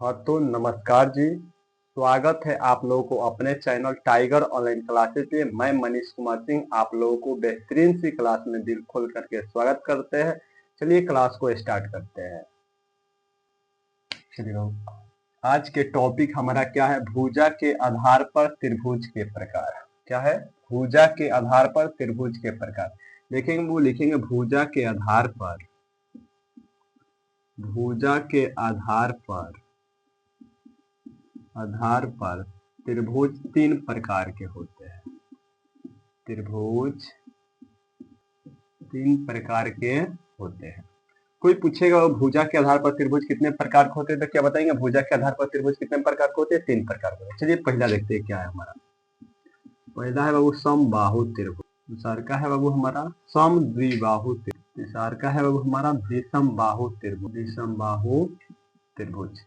हाँ तो नमस्कार जी। स्वागत है आप लोगों को अपने चैनल टाइगर ऑनलाइन क्लासेस पे। मैं मनीष कुमार सिंह आप लोगों को बेहतरीन सी क्लास में दिल खोल करके स्वागत करते हैं। चलिए क्लास को स्टार्ट करते हैं। चलिए आज के टॉपिक हमारा क्या है? भुजा के आधार पर त्रिभुज के प्रकार। क्या है? भुजा के आधार पर त्रिभुज के प्रकार। देखेंगे वो लिखेंगे भुजा के आधार पर, भुजा के आधार पर त्रिभुज तीन प्रकार के होते हैं। त्रिभुज तीन प्रकार के होते हैं। कोई पूछेगा भुजा के आधार पर त्रिभुज कितने प्रकार के होते हैं, तो क्या बताएंगे? भुजा के आधार पर त्रिभुज कितने प्रकार के होते हैं? तीन प्रकार के। चलिए पहला देखते हैं क्या है हमारा। पहला है बाबू समबाहु त्रिभुज, दूसरा का है बाबू हमारा सम द्विबाहु त्रिभुज, तीसरा का है बाबू हमारा विषमबाहु त्रिभुज। विषमबाहु त्रिभुज।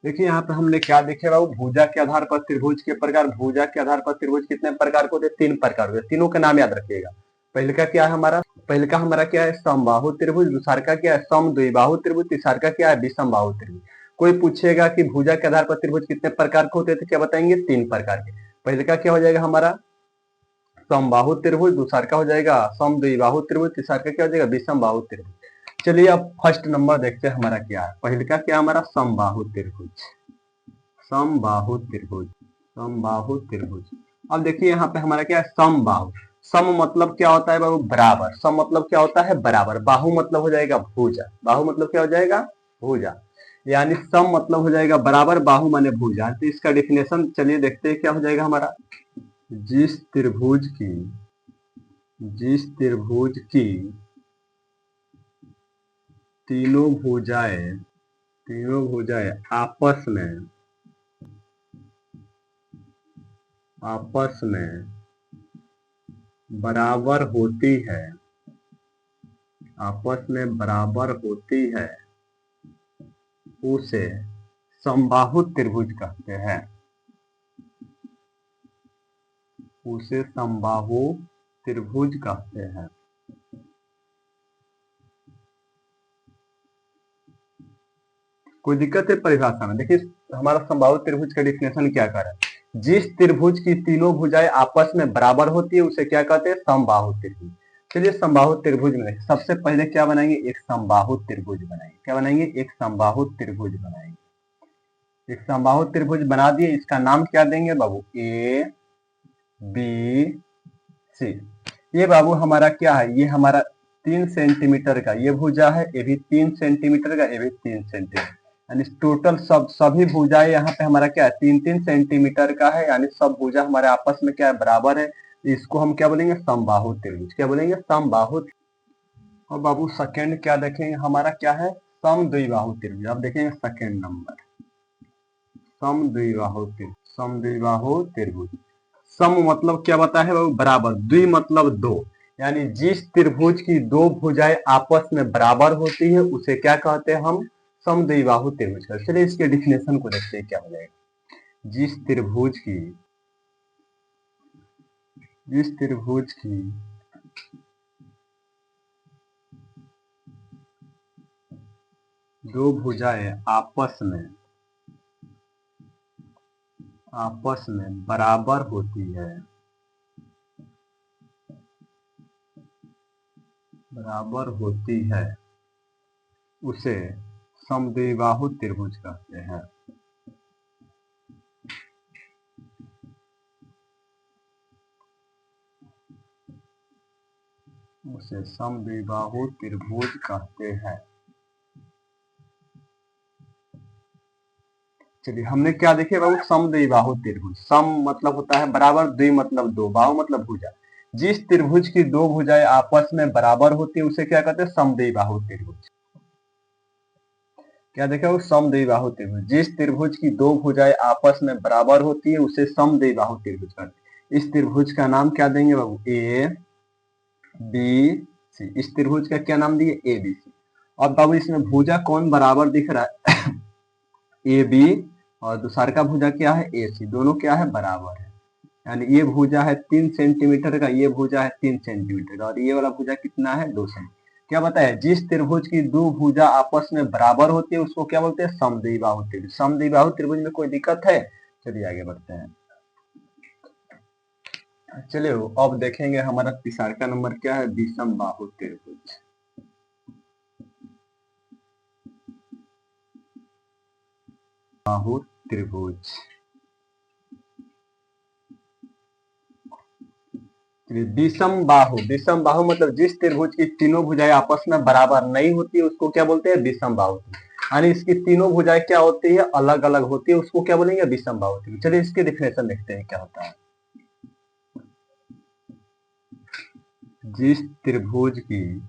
देखिए यहाँ पे हमने क्या देखे बाबू, भुजा के आधार पर त्रिभुज के प्रकार। भुजा के आधार पर त्रिभुज कितने प्रकार के होते हैं? तीन प्रकार होते हैं। तीनों का नाम याद रखिएगा। पहले का क्या है हमारा? पहले का हमारा क्या है? समबाहु त्रिभुज। दूसरा का क्या है? सम द्विबाहु त्रिभुज। तीसरा का क्या है? विषमबाहु त्रिभुज। कोई पूछेगा कि भुजा के आधार पर त्रिभुज कितने प्रकार के होते हैं, तो क्या बताएंगे? तीन प्रकार के। पहले का क्या हो जाएगा हमारा? समबाहु त्रिभुज। दूसरा का हो जाएगा सम द्विबाहु त्रिभुज। तीसरा का क्या हो जाएगा? विषमबाहु त्रिभुज। चलिए अब फर्स्ट नंबर देखते हैं हमारा क्या है। पहले का क्या हमारा? समबाहु त्रिभुज। समबाहु त्रिभुज, समबाहु त्रिभुज। अब देखिए यहाँ पे हमारा क्या है? समबाहु। सम मतलब क्या होता है बाबू? बराबर। सम मतलब क्या होता है? बराबर। बाहु मतलब हो जाएगा भुजा। बाहु मतलब क्या हो जाएगा? भुजा। यानी सम मतलब हो जाएगा बराबर, बाहु माने भुजा। तो इसका डेफिनेशन चलिए देखते हैं क्या हो जाएगा हमारा। जिस त्रिभुज की तीनों भुजाएं आपस में बराबर होती है, आपस में बराबर होती है, उसे समबाहु त्रिभुज कहते हैं। उसे समबाहु त्रिभुज कहते हैं। कोई दिक्कत है परिभाषा में? देखिए हमारा समबाहु त्रिभुज का डिफिनेशन क्या कर रहा है। जिस त्रिभुज की तीनों भुजाएं आपस में बराबर होती है उसे क्या कहते हैं? समबाहु त्रिभुज। चलिए समबाहु त्रिभुज में सबसे पहले क्या बनाएंगे? एक समबाहु त्रिभुज बनाएंगे। क्या बनाएंगे? एक समबाहु त्रिभुज बनाएंगे। एक समबाहु त्रिभुज बना दिए, इसका नाम क्या देंगे बाबू? ए बी सी। ये बाबू हमारा क्या है? ये हमारा 3 सेंटीमीटर का ये भुजा है, ये भी 3 सेंटीमीटर का, ये भी 3 सेंटीमीटर। यानी टोटल सभी भुजाएं यहाँ पे हमारा क्या है? 3-3 सेंटीमीटर का है। यानी सब भुजा हमारे आपस में क्या है? बराबर है। इसको हम क्या बोलेंगे? समबाहु त्रिभुज। क्या बोलेंगे? समबाहु। और बाबू सेकंड क्या देखेंगे हमारा? क्या है? सम द्विबाहु त्रिभुज। अब देखेंगे सेकंड नंबर, सम द्विबाहु त्रिभुज। सम द्विबाहु त्रिभुज। सम मतलब क्या बताया है बाबू? बराबर। द्वि मतलब दो। यानी जिस त्रिभुज की दो भुजाएं आपस में बराबर होती है उसे क्या कहते हैं हम? समद्विबाहु त्रिभुज का। चलिए इसके डिफिनेशन को देखते हैं क्या हो जाएगा। जिस त्रिभुज की दो भुजाएं आपस में बराबर होती है, उसे समद्विबाहु त्रिभुज कहते हैं। उसे समद्विबाहु त्रिभुज कहते हैं। चलिए हमने क्या देखे बाबू? समद्विबाहु त्रिभुज। सम मतलब होता है बराबर, द्वि मतलब दो, बाहु मतलब भुजा। जिस त्रिभुज की दो भुजाएं आपस में बराबर होती है उसे क्या कहते हैं? समद्विबाहु त्रिभुज। क्या देखे वो? समद्विबाहु त्रिभुज। जिस त्रिभुज की दो भुजाएं आपस में बराबर होती है उसे समद्विबाहु त्रिभुज कहते हैं। इस त्रिभुज का नाम क्या देंगे बाबू? ए बी सी। इस त्रिभुज का क्या नाम दिए? A B C. अब बाबू इसमें भुजा कौन बराबर दिख रहा है? A B. और दूसरा का भुजा क्या है? ए सी। दोनों क्या है? बराबर है। यानी ये भुजा है 3 सेंटीमीटर का, ये भुजा है 3 सेंटीमीटर का, और ये वाला भुजा कितना है? 2 सेंटीमीटर। क्या बताया, जिस त्रिभुज की दो भुजा आपस में बराबर होती है उसको क्या बोलते हैं, समद्विबाहु त्रिभुज। समद्विबाहु त्रिभुज में कोई दिक्कत है? चलिए आगे बढ़ते हैं। चलिए अब देखेंगे हमारा तीसरा का नंबर क्या है, विषम बाहु त्रिभुज। बाहु त्रिभुज, विषम बाहु। विषम बाहु मतलब जिस त्रिभुज की तीनों भुजाएं आपस में बराबर नहीं होती है उसको क्या बोलते हैं, विषम बाहु। यानी इसकी तीनों भुजाएं क्या होती है, अलग अलग होती है, उसको क्या बोलेंगे, विषम बाहु त्रिभुज। चलिए इसके डिफिनेशन देखते हैं क्या होता है। जिस त्रिभुज की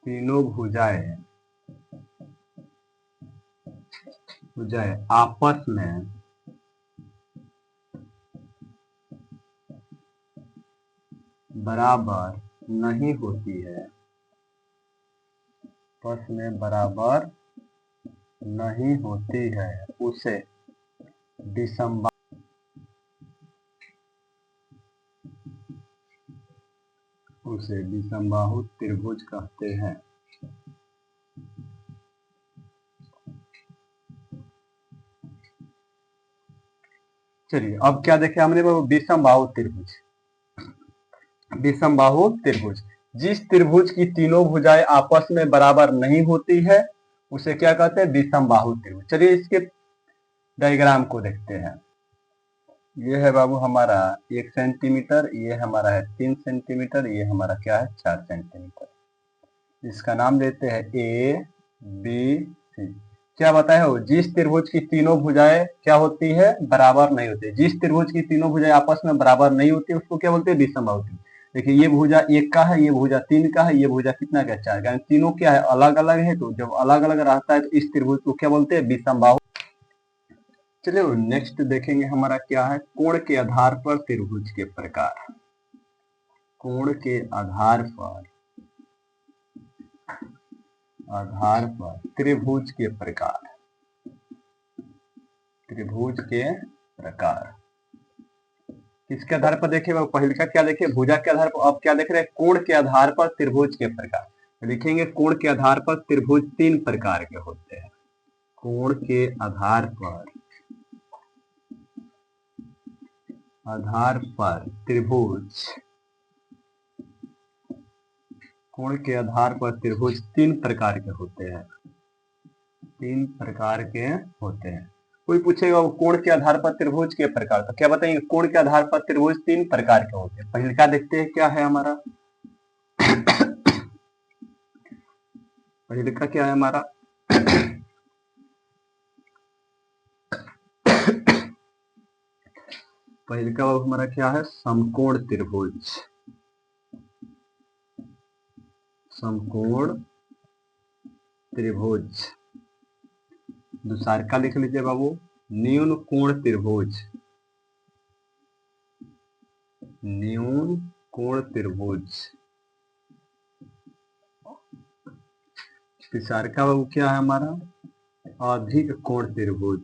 तीनों भुजाएं आपस में बराबर नहीं होती है, आपस में बराबर नहीं होती है, उसे विषम बाहु त्रिभुज कहते हैं। चलिए अब क्या देखे हमने, विषम बाहु त्रिभुज। विषम बाहु त्रिभुज, जिस त्रिभुज की तीनों भुजाएं आपस में बराबर नहीं होती है उसे क्या कहते हैं, विषम बाहु त्रिभुज। चलिए इसके डायग्राम को देखते हैं। ये है बाबू हमारा 1 सेंटीमीटर, ये हमारा है 3 सेंटीमीटर, ये हमारा क्या है 4 सेंटीमीटर। इसका नाम देते हैं ए बी सी। क्या बताया हो, जिस त्रिभुज की तीनों भुजाएं क्या होती है, बराबर नहीं होती। जिस त्रिभुज की तीनों भुजाएं आपस में बराबर नहीं होती उसको क्या बोलते हैं, विषम बाहु त्रिभुज। देखिए ये भुजा 1 का है, ये भुजा 3 का है, ये भुजा कितना का 4 का, तीनों क्या है, अलग अलग है। तो जब अलग अलग रहता है तो इस त्रिभुज को क्या बोलते हैं, विषम बाहु। चलिए नेक्स्ट देखेंगे हमारा क्या है, कोण के आधार पर त्रिभुज के प्रकार। कोण के आधार पर त्रिभुज के प्रकार। त्रिभुज के प्रकार किसके आधार पर देखे, पहले का क्या देखे, भुजा के आधार पर। अब क्या देख रहे हैं, कोण के आधार पर त्रिभुज के प्रकार। लिखेंगे कोण के आधार पर त्रिभुज 3 प्रकार के होते हैं। कोण के आधार पर त्रिभुज, कोण के आधार पर त्रिभुज 3 प्रकार के होते हैं। 3 प्रकार के होते हैं। कोई पूछेगा वो कोण के आधार पर त्रिभुज के प्रकार, तो क्या बताएंगे, कोण के आधार पर त्रिभुज 3 प्रकार के होते हैं। पहले क्या देखते हैं, क्या है हमारा पहले का क्या है हमारा पहले का हमारा क्या है, समकोण त्रिभुज। समकोण त्रिभुज। दूसरा का लिख लीजिए बाबू, न्यून कोण त्रिभुज। न्यून कोण त्रिभुज। तीसरा का बाबू क्या है हमारा, अधिक कोण त्रिभुज।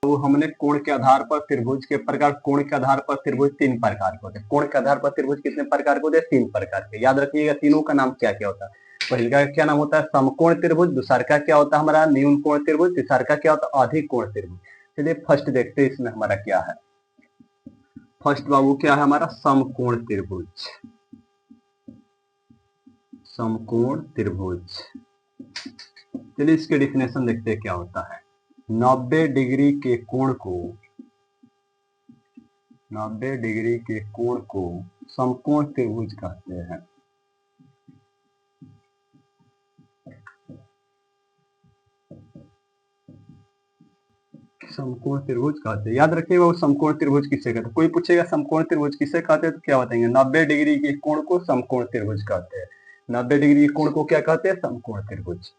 तो हमने कोण के आधार पर त्रिभुज के प्रकार, कोण के आधार पर त्रिभुज 3 प्रकार के होते हैं। कोण के आधार पर त्रिभुज कितने प्रकार के होते हैं, 3 प्रकार के। याद रखिएगा तीनों का नाम क्या क्या होता है। पहले का क्या नाम होता है, समकोण त्रिभुज। दूसरा का क्या होता है हमारा, न्यून कोण त्रिभुज। तीसरा का क्या होता है, अधिक कोण त्रिभुज। चलिए फर्स्ट देखते हैं इसमें हमारा क्या है। फर्स्ट बाबू क्या है हमारा, समकोण त्रिभुज। समकोण त्रिभुज। चलिए इसके डिफिनेशन देखते हैं क्या होता है। 90 डिग्री के कोण को, 90 डिग्री के कोण को समकोण त्रिभुज कहते हैं। समकोण त्रिभुज कहते हैं। याद रखिएगा वो समकोण त्रिभुज किसे कहते हैं। कोई पूछेगा समकोण त्रिभुज किसे कहते हैं तो क्या बताएंगे, 90 डिग्री के कोण को समकोण त्रिभुज कहते हैं। 90 डिग्री के कोण को क्या कहते हैं, समकोण त्रिभुज।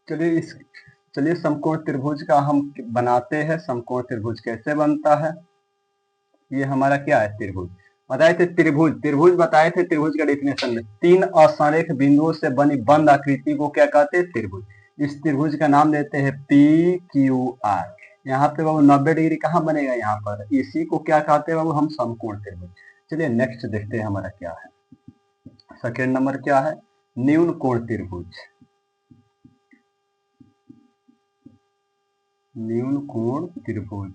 चलिए समकोण त्रिभुज का हम बनाते हैं। समकोण त्रिभुज कैसे बनता है, ये हमारा क्या है, त्रिभुज बताए थे। त्रिभुज बताए थे। त्रिभुज का डेफिनेशन में 3 असंरेख बिंदुओं से बनी बंद आकृति को क्या कहते हैं, त्रिभुज। इस त्रिभुज का नाम देते हैं पी क्यू आर। यहाँ पे बाबू 90 डिग्री कहाँ बनेगा, यहाँ पर इसी को क्या कहते हैं बाबू हम समकोण त्रिभुज। चलिए नेक्स्ट देखते हैं हमारा क्या है, सेकेंड नंबर क्या है, न्यून कोण त्रिभुज। न्यून कोण त्रिभुज,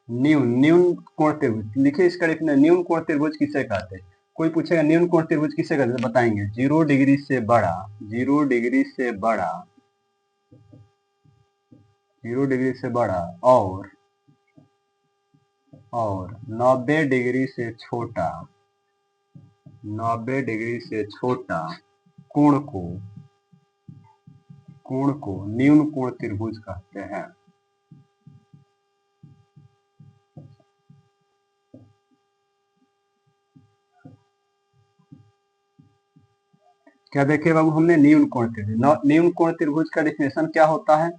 न्यून कोण त्रिभुज लिखिए इसका डेफिनेशन। न्यून कोण त्रिभुज किसे कहते हैं, कोई पूछेगा न्यून कोण त्रिभुज किसे कहते हैं, बताएंगे 0 डिग्री से बड़ा, 0 डिग्री से बड़ा, 0 डिग्री से बड़ा और 90 डिग्री से छोटा, 90 डिग्री से छोटा कोण को न्यून कोण त्रिभुज कहते हैं। क्या देखे बाबू हमने, न्यून कोण त्रिभुज। न्यून कोण त्रिभुज का डेफिनेशन क्या होता है,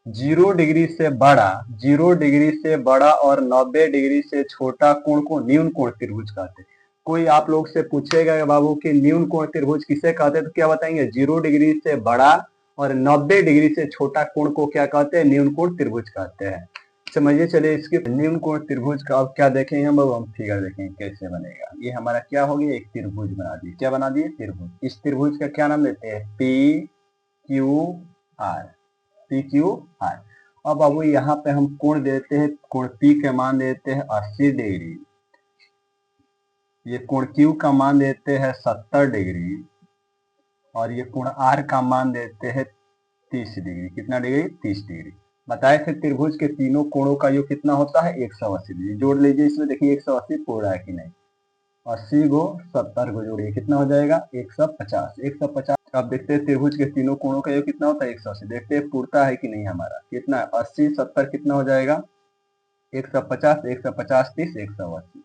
0 डिग्री से बड़ा, 0 डिग्री से बड़ा और 90 डिग्री से छोटा कोण को न्यून कोण त्रिभुज कहते हैं। कोई आप लोग से पूछेगा बाबू कि न्यून कोण त्रिभुज किसे कहते हैं, तो क्या बताएंगे 0 डिग्री से बड़ा और 90 डिग्री से छोटा कोण को क्या कहते हैं, न्यून कोण त्रिभुज कहते हैं। समझिए, चलिए इसके न्यून कोण त्रिभुज का अब क्या देखेंगे हम फिगर देखेंगे कैसे बनेगा। ये हमारा क्या हो गया, एक त्रिभुज बना दिए, क्या बना दिए, त्रिभुज। इस त्रिभुज का क्या नाम देते हैं, P Q R, P Q R. अब बाबू यहाँ पे हम कोण देते हैं, कोण पी के मान देते हैं 80 डिग्री, ये कोण क्यू का मान देते हैं 70 डिग्री और ये कोण आर का मान देते हैं 30 डिग्री। कितना डिग्री, 30 डिग्री। बताए थे त्रिभुज के तीनों कोणों का योग कितना होता है, 180 डिग्री। जोड़ लीजिए इसमें, देखिए 180 पूरा है कि नहीं, 80 को 70 को जोड़िए कितना हो जाएगा, 150, 150। अब देखते हैं त्रिभुज के तीनों कोणों का योग कितना होता है, 180। देखते हैं पूरता है कि नहीं हमारा, कितना 80 70 कितना हो जाएगा, 150, 150 30 180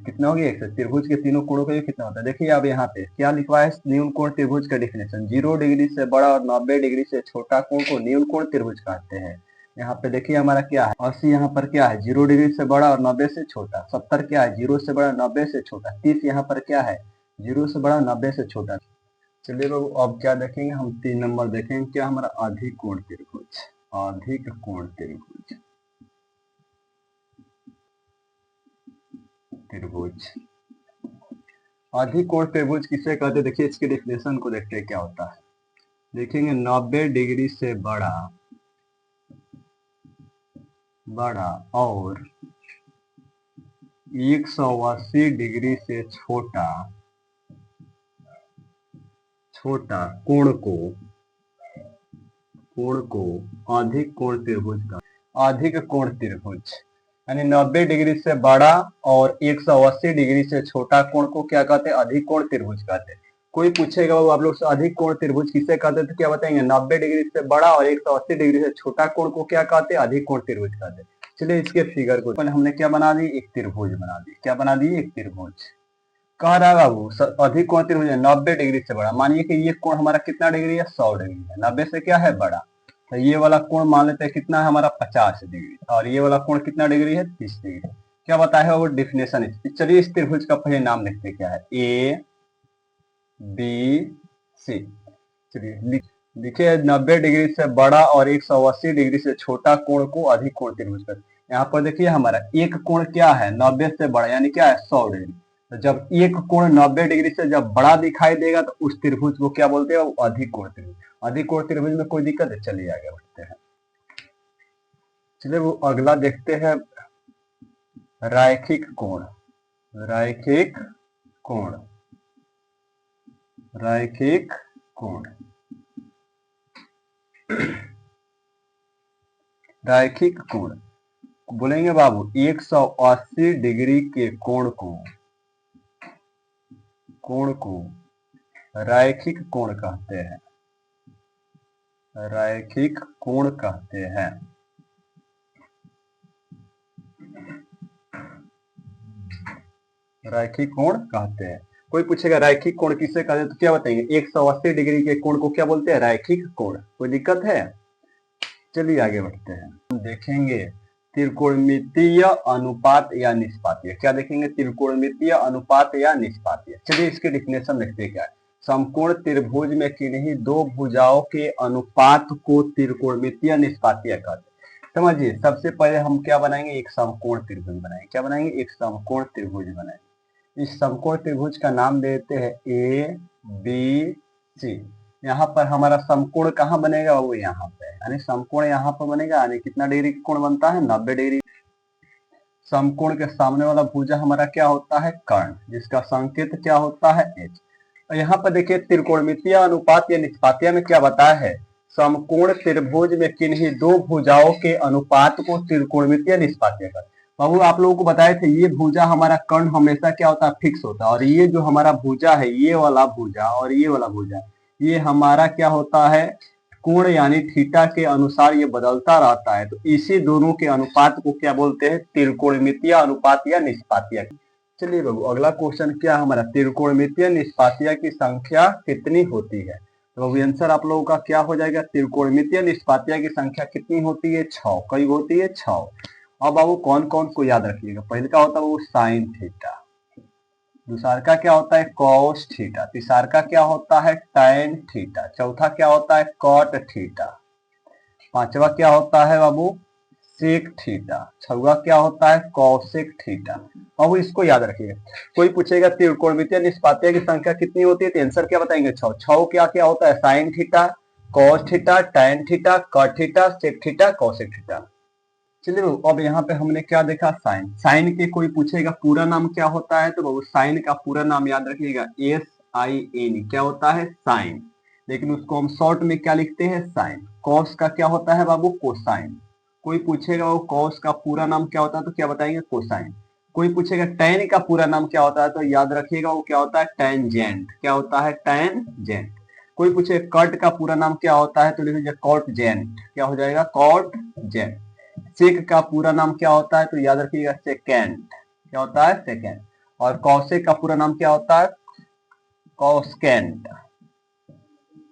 कितना हो गया, 100। त्रिभुज के तीनों कोणों का योग कितना होता है, देखिए अब यहाँ पे क्या लिखवा है, न्यून कोण त्रिभुज का डेफिनेशन, 0 डिग्री से बड़ा और 90 डिग्री से छोटा कोण को न्यून कोण त्रिभुज कहते हैं। यहाँ पे देखिए हमारा क्या है, 80 यहाँ पर क्या है, 0 डिग्री से बड़ा और 90 से छोटा, 70 क्या है, 0 से बड़ा 90 से छोटा, 30 यहाँ पर क्या है, 0 से बड़ा 90 से छोटा। चलिए बाबू अब क्या देखेंगे हम, 3 नंबर देखेंगे क्या हमारा, अधिक कोण त्रिभुज, अधिक कोण त्रिभुज, त्रिभुज। अधिक कोण त्रिभुज किसे कहते हैं, देखिए इसके डेफिनेशन को देखते हैं क्या होता है। देखेंगे 90 डिग्री से बड़ा और 180 डिग्री से छोटा कोण को अधिक कोण त्रिभुज का, अधिक कोण त्रिभुज यानी 90 डिग्री से बड़ा और 180 डिग्री से छोटा कोण को क्या कहते हैं, अधिक कोण त्रिभुज कहते हैं। कोई पूछेगा वो आप लोग से अधिक कोण त्रिभुज किसे कहते हैं, तो क्या बताएंगे 90 डिग्री से बड़ा और 180 डिग्री से छोटा कोण को क्या कहते हैं, अधिक कोण त्रिभुज कहते हैं। चलिए इसके फिगर को पहले हमने क्या बना दी, एक त्रिभुज बना दी, क्या बना दी, एक त्रिभुज। कह रहा है बाबू अधिक कोण त्रिभुज 90 डिग्री से बड़ा, मानिए कि ये कोण हमारा कितना डिग्री है, 100 डिग्री है, 90 से क्या है बड़ा, तो ये वाला कोण मान लेते हैं कितना है हमारा 50 डिग्री और ये वाला कोण कितना डिग्री है, 30 डिग्री। क्या बताया वो डेफिनेशन। चलिए इस त्रिभुज का पहले नाम लिखते क्या है, ए बी सी। चलिए लिखिए 90 डिग्री से बड़ा और 180 डिग्री से छोटा कोण को अधिक कोण त्रिभुज कहते हैं। यहाँ पर देखिए हमारा एक कोण क्या है, 90 से बड़ा यानी क्या है, 100 डिग्री। तो जब एक कोण 90 डिग्री से जब बड़ा दिखाई देगा तो उस त्रिभुज को क्या बोलते हैं, अधिक कोण त्रिभुज। अधिक कोण त्रिभुज में कोई दिक्कत है, चलिए आगे बढ़ते हैं। चलिए वो अगला देखते हैं, रैखिक कोण, रैखिक कोण, रैखिक कोण। रैखिक कोण बोलेंगे बाबू 180 डिग्री के कोण को रैखिक कोण कहते हैं, रैखिक कोण कहते हैं। रैखिक कोण कहते हैं। कोई पूछेगा रैखिक कोण किसे कहते हैं, तो क्या बताएंगे 180 डिग्री के कोण को क्या बोलते हैं, रैखिक कोण। कोई दिक्कत है, चलिए आगे बढ़ते हैं। हम देखेंगे त्रिकोणमितीय अनुपात या निष्पातीय। क्या देखेंगे, त्रिकोणमितीय अनुपात या निष्पातीय। चलिए इसके डेफिनेशन देखते हैं क्या है। समकोण त्रिभुज में किन्हीं दो भुजाओं के अनुपात को त्रिकोणमितीय निष्पातीय कहते हैं। समझिए, सबसे पहले हम क्या बनाएंगे, एक समकोण त्रिभुज बनाएंगे। क्या बनाएंगे, एक समकोण त्रिभुज बनाएंगे। इस समकोण त्रिभुज का नाम देते हैं ए बी सी। यहाँ पर हमारा समकोण कहाँ बनेगा, वो यहाँ पे, यानी समकोण यहाँ पर बनेगा, यानी कितना डिग्री का कोण बनता है, 90 डिग्री। समकोण के सामने वाला भुजा हमारा क्या होता है, कर्ण, जिसका संकेत क्या होता है, एच। और यहाँ पर देखिए त्रिकोणमितीय अनुपात या निष्पातीय में क्या बताया है, समकोण त्रिभुज में किन्हीं दो भुजाओं के अनुपात को त्रिकोणमितीय निष्पातीय कर। बाबू आप लोगों को बताए थे, ये भुजा हमारा कर्ण हमेशा क्या होता है, फिक्स होता है, और ये जो हमारा भुजा है, ये वाला भुजा और ये वाला भुजा, ये हमारा क्या होता है, कोण यानी थीटा के अनुसार ये बदलता रहता है। तो इसी दोनों के अनुपात को क्या बोलते हैं, त्रिकोणमितीय अनुपात या निष्पातीय। चलिए बाबू अगला क्वेश्चन क्या हमारा, त्रिकोणमितीय निष्पातीय की संख्या कितनी होती है। तो बाबू आंसर आप लोगों का क्या हो जाएगा, त्रिकोणमितीय निष्पातीय की संख्या कितनी होती है, 6। कई होती है, 6। अब बाबू कौन कौन को याद रखिएगा, पहले का होता है वो साइन थीटा, दूसरा का क्या होता है कॉस थीटा, तीसरा का क्या होता है टैन थीटा, चौथा क्या होता है कॉट थीटा, पांचवा क्या होता है बाबू सेक थीटा, छठवा क्या होता है कौशिक थीटा। बाबू इसको याद रखिएगा। कोई पूछेगा त्रिकोणमितीय निष्पातीय की संख्या कितनी होती है, तो आंसर क्या बताएंगे, 6। 6 क्या क्या होता है, sine theta, cos theta, tan theta, cot theta, sec theta, cosec theta. चलिए अब यहाँ पे हमने क्या देखा, साइन। साइन के कोई पूछेगा पूरा नाम क्या होता है, तो बाबू साइन का पूरा नाम याद रखिएगा, SIN क्या होता है, साइन, लेकिन उसको हम शॉर्ट में क्या लिखते हैं, साइन। कॉस का क्या होता है बाबू, कोसाइन। कोई पूछेगा वो कॉस का पूरा नाम क्या होता है, तो क्या बताएंगे, कोसाइन। कोई पूछेगा टैन का पूरा नाम क्या होता है, तो याद रखिएगा वो क्या होता है, टैनजेंट। क्या होता है, टैनजेंट। कोई पूछे कट का पूरा नाम क्या होता है, तो लिखिए कॉट जेंट। क्या हो जाएगा, कॉट जेंट। सेक का पूरा नाम क्या होता है, तो याद रखिएगा सेकेंड। क्या होता है, सेकेंड। और कौशिक का पूरा नाम क्या होता है, कॉस्केंट।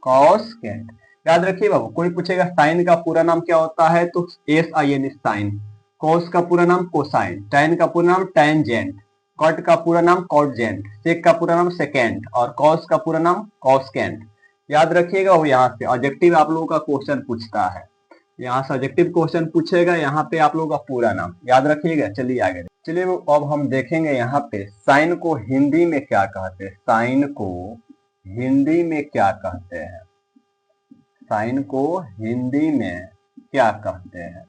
कॉस्केंट याद रखिए बाबू। कोई पूछेगा साइन का पूरा नाम क्या होता है, तो SIN साइन। कॉस का पूरा नाम कोसाइन, टैन का पूरा नाम टैनजेंट, कट का पूरा नाम कॉटजेंट, सेक का पूरा नाम सेकेंड, और कॉस का पूरा नाम कॉस्केंट। याद रखिएगा वो यहाँ से ऑब्जेक्टिव आप लोगों का क्वेश्चन पूछता है, यहाँ से ऑब्जेक्टिव क्वेश्चन पूछेगा, यहाँ पे आप लोगों का पूरा नाम याद रखिएगा। चलिए आगे, चलिए अब हम देखेंगे यहाँ पे साइन को हिंदी में क्या कहते हैं, साइन को हिंदी में क्या कहते हैं, साइन को हिंदी में क्या कहते हैं।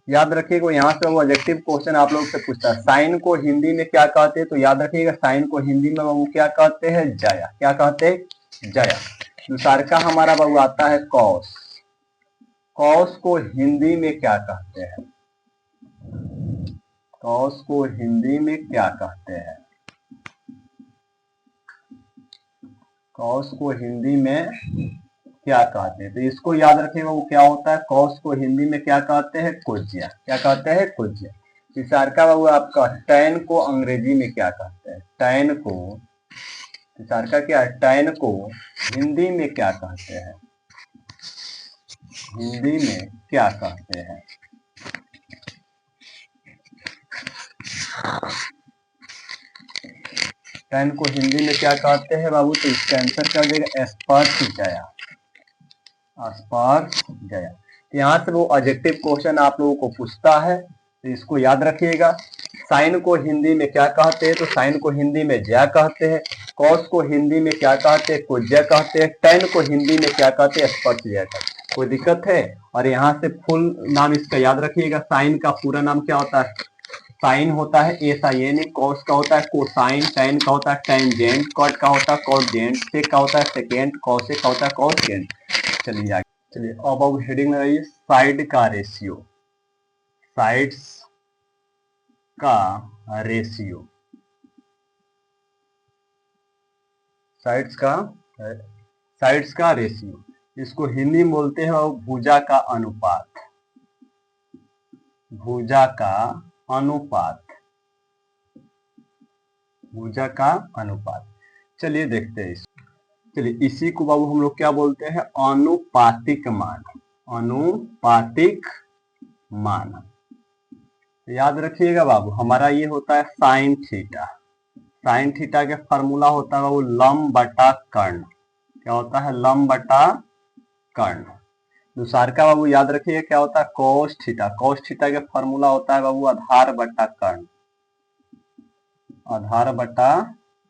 याद रखिएगा यहाँ से वो ऑब्जेक्टिव क्वेश्चन आप लोग से पूछता है, साइन को हिंदी में क्या कहते हैं, तो याद रखिएगा साइन को हिंदी में वो क्या कहते हैं, जया। क्या कहते हैं, जया। दूसरा का हमारा बाबू आता है कॉस। कॉस को हिंदी में क्या कहते हैं, कॉस को हिंदी में क्या कहते हैं, कॉस को हिंदी में क्या कहते हैं, तो इसको याद रखिएगा वो क्या होता है, कॉस को हिंदी में क्या कहते हैं, कोज्या। क्या कहते हैं, कोज्या। तीसरा का बाबू आपका टैन को अंग्रेजी में क्या कहते हैं, टैन को, तीसरा का क्या है, टैन को हिंदी में क्या कहते हैं, हिंदी में क्या कहते हैं। टैन को हिंदी में क्या कहते हैं बाबू, तो इसका आंसर क्या हो जाएगा, अस्पर्शजया। अस्पर्शजया। यहाँ से वो एडजेक्टिव क्वेश्चन आप लोगों को पूछता है, तो इसको याद रखिएगा। साइन को हिंदी में क्या कहते हैं, तो साइन को हिंदी में जया कहते हैं। कॉस को हिंदी में क्या कहते हैं, कोज्या कहते हैं। टैन को हिंदी में क्या कहते हैं, स्पर्शजया कहते हैं। कोई दिक्कत है। और यहाँ से फुल नाम इसका याद रखिएगा। साइन का पूरा नाम क्या होता है, साइन होता है SIN, कॉस का होता है कोसाइन, टैन का होता है टैनजेंट, कॉट का होता है कॉटजेंट, सेक का होता है सेकेंड, कॉसेक का होता है कॉसकेंट। चलिए आगे, चलिए अब हेडिंग लगाइए साइड का रेशियो। साइड्स का रेशियो, साइड्स का, साइड्स का रेशियो, इसको हिंदी में बोलते हैं भुजा का अनुपात। भुजा का अनुपात, भुजा का अनुपात। चलिए देखते हैं इसको। चलिए इसी को बाबू हम लोग क्या बोलते हैं, अनुपातिक मान। अनुपातिक मान। याद रखिएगा बाबू, हमारा ये होता है साइन थीटा। साइन थीटा के फॉर्मूला होता है बाबू लंब बटा कर्ण। क्या होता है? लंब बटा कर्ण। दूसर का बाबू याद रखिए क्या होता है? Cos theta. कोस थीटा के फॉर्मूला होता है बाबू आधार बटा कर्ण। आधार बटा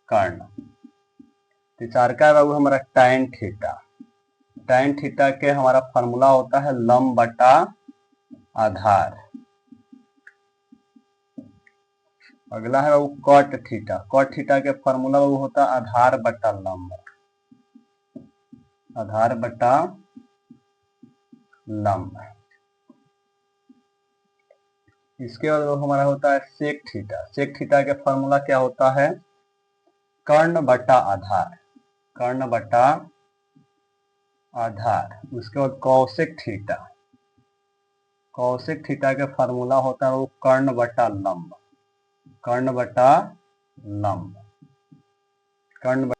कर्ण। तीसर का बाबू हमारा टैन थीटा। टैन थीटा के हमारा फॉर्मूला होता है लंब बटा आधार। अगला है बाबू कॉट थीटा। कॉट थीटा के फॉर्मूला बाबू होता है आधार बटा लंब। आधार बटा लंब। इसके बाद हमारा होता है सेक थीटा। सेक थीटा के फॉर्मूला क्या होता है? कर्ण बटा आधार। कर्ण बटा आधार। उसके बाद कौशिक थीटा। कौशिक थीटा के फॉर्मूला होता है वो कर्ण बटा लंब। कर्ण बटा लंब। कर्ण।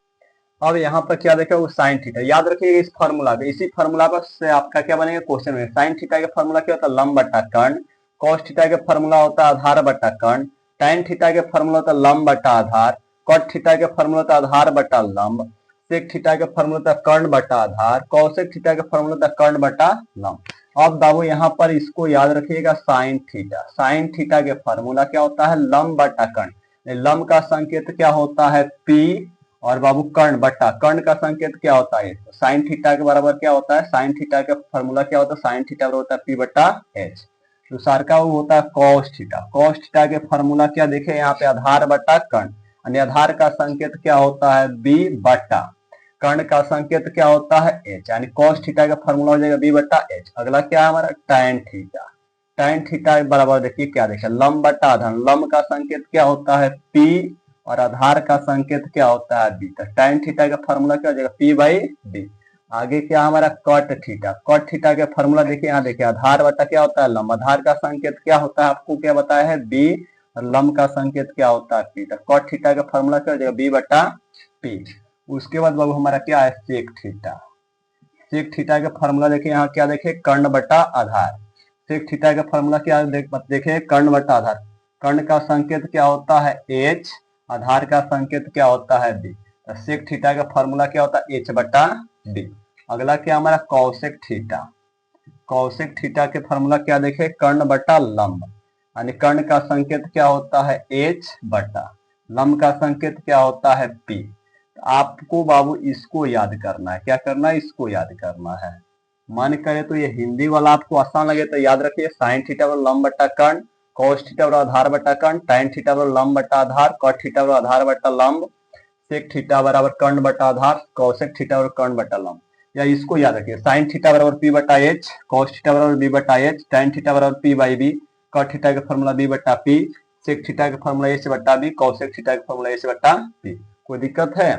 अब यहाँ पर क्या देखें वो साइन थीटा। याद रखिएगा इस फॉर्मूला को। इसी फॉर्मूला पर से आपका क्या बनेगा? क्वेश्चन में साइन थीटा का फॉर्मूला क्या होता है? लंब बटा कर्ण। कॉस थीटा का फॉर्मूला होता है आधार बटा कर्ण। टैन थीटा का फॉर्मूला होता है लंब बटा आधार। कॉट थीटा का फॉर्मूला होता है आधार बटा लंब। सेक थीटा का फॉर्मूला होता है कर्ण बटा आधार। कौशिक थीटा का फॉर्मूला होता है कर्ण बटा लंब। अब बाबू यहाँ पर इसको याद रखिएगा साइन थीटा। साइन थीटा के फॉर्मूला क्या होता है? लंब बटा कर्ण। लंब का संकेत क्या होता है? पी। और बाबू कर्ण बटा कर्ण का संकेत क्या होता है? तो साइन थीटा के बराबर क्या होता है? साइन थीटा का फॉर्मूला क्या होता है? साइन थीटा बराबर होता है पी बटा एच। दूसर का वो होता है कॉस थीटा। कॉस थीटा के फॉर्मूला क्या देखे यहाँ पे? आधार बटा कर्ण। यानी आधार का संकेत क्या होता है? बी बटा। कर्ण का संकेत क्या होता है? एच। यानी कॉस थीटा का फॉर्मूला हो जाएगा बी बटा एच। अगला क्या है हमारा? Tan theta. टैन थीटा बराबर देखिए क्या देखे? लंब बटा आधार। लंब का संकेत क्या होता है? पी। और आधार का संकेत क्या होता है? बी। तो टैन थीटा का फॉर्मूला क्या हो जाएगा? P by B. आगे क्या हमारा? Cot theta. कॉट थीटा के फॉर्मूला देखिए यहाँ देखिए आधार बटा क्या होता है? लंब। आधार का संकेत क्या होता है? आपको क्या बताया है? बी। और लंब का संकेत क्या होता है? पी। तो कॉट थीटा का फॉर्मूला क्या हो जाएगा? बी बटा पी। उसके बाद बाबू हमारा क्या है? Sec theta. सेक थीटा का फॉर्मूला देखिए यहाँ क्या देखे? कर्ण बटा आधार। सेक थीटा का फॉर्मूला क्या देखे? कर्ण बटा आधार। कर्ण का संकेत क्या होता है? एच। आधार का संकेत क्या होता है? बी। तो सेक थीटा का फॉर्मूला क्या होता है? एच बटा बी। अगला क्या हमारा? कौशिक थीटा। कौशिक थीटा के फॉर्मूला क्या देखे? कर्ण बटा लंब। यानी कर्ण का संकेत क्या होता है? एच बटा। लंब का संकेत क्या होता है? पी। तो आपको बाबू इसको याद करना है। क्या करना है? इसको याद करना है। मन करे तो ये हिंदी वाला आपको आसान लगे तो याद रखिए साइन थीटा बराबर लंब बटा कर्ण। कॉस थीटा बराबर आधार बटा कर्ण। टैन थीटा बराबर लंब बटा आधार। कॉट थीटा बराबर आधार बटा लंब। सेक थीटा बराबर कर्ण बटा आधार। कौशिक थीटा बराबर कर्ण बटा लंब। या इसको याद रखिए साइन थीटा बराबर पी बटा एच। कॉस थीटा बराबर बी बटा एच। टैन थीटा बराबर P by B. Cot theta का फॉर्मूला बी बटा पी। सेक थीटा का फॉर्मूला एच बटा बी। कौशिक थीटा का फॉर्मूला एच बटा पी। कोई दिक्कत है?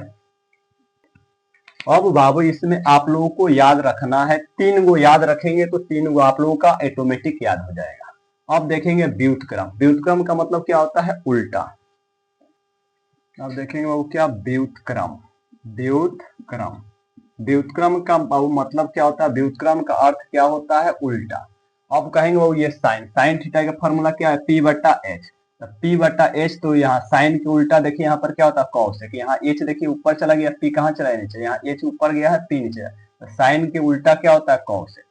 अब बाबू इसमें आप लोगों को याद रखना है, तीन गो याद रखेंगे तो तीन गो आप लोगों का ऑटोमेटिक याद हो जाएगा। अब देखेंगे व्युत्क्रम। व्युत्क्रम का मतलब क्या होता है? उल्टा। अब देखेंगे बाबू क्या? व्युत्क्रम। व्युत्क्रम। व्युत्क्रम का बाबू मतलब क्या होता है? व्युत्क्रम का अर्थ क्या होता है? उल्टा। अब कहेंगे बाबू ये साइन। साइन थीटा का फॉर्मूला क्या है? पी बटा एच। पी बटा एच। तो यहाँ साइन के उल्टा देखिए यहाँ पर क्या होता है? कॉस है। यहाँ एच देखिए ऊपर चला गया, पी कहाँ चला गया? नीचे। यहाँ एच ऊपर गया है, पी नीचे। तो साइन के उल्टा क्या होता है? कॉस है।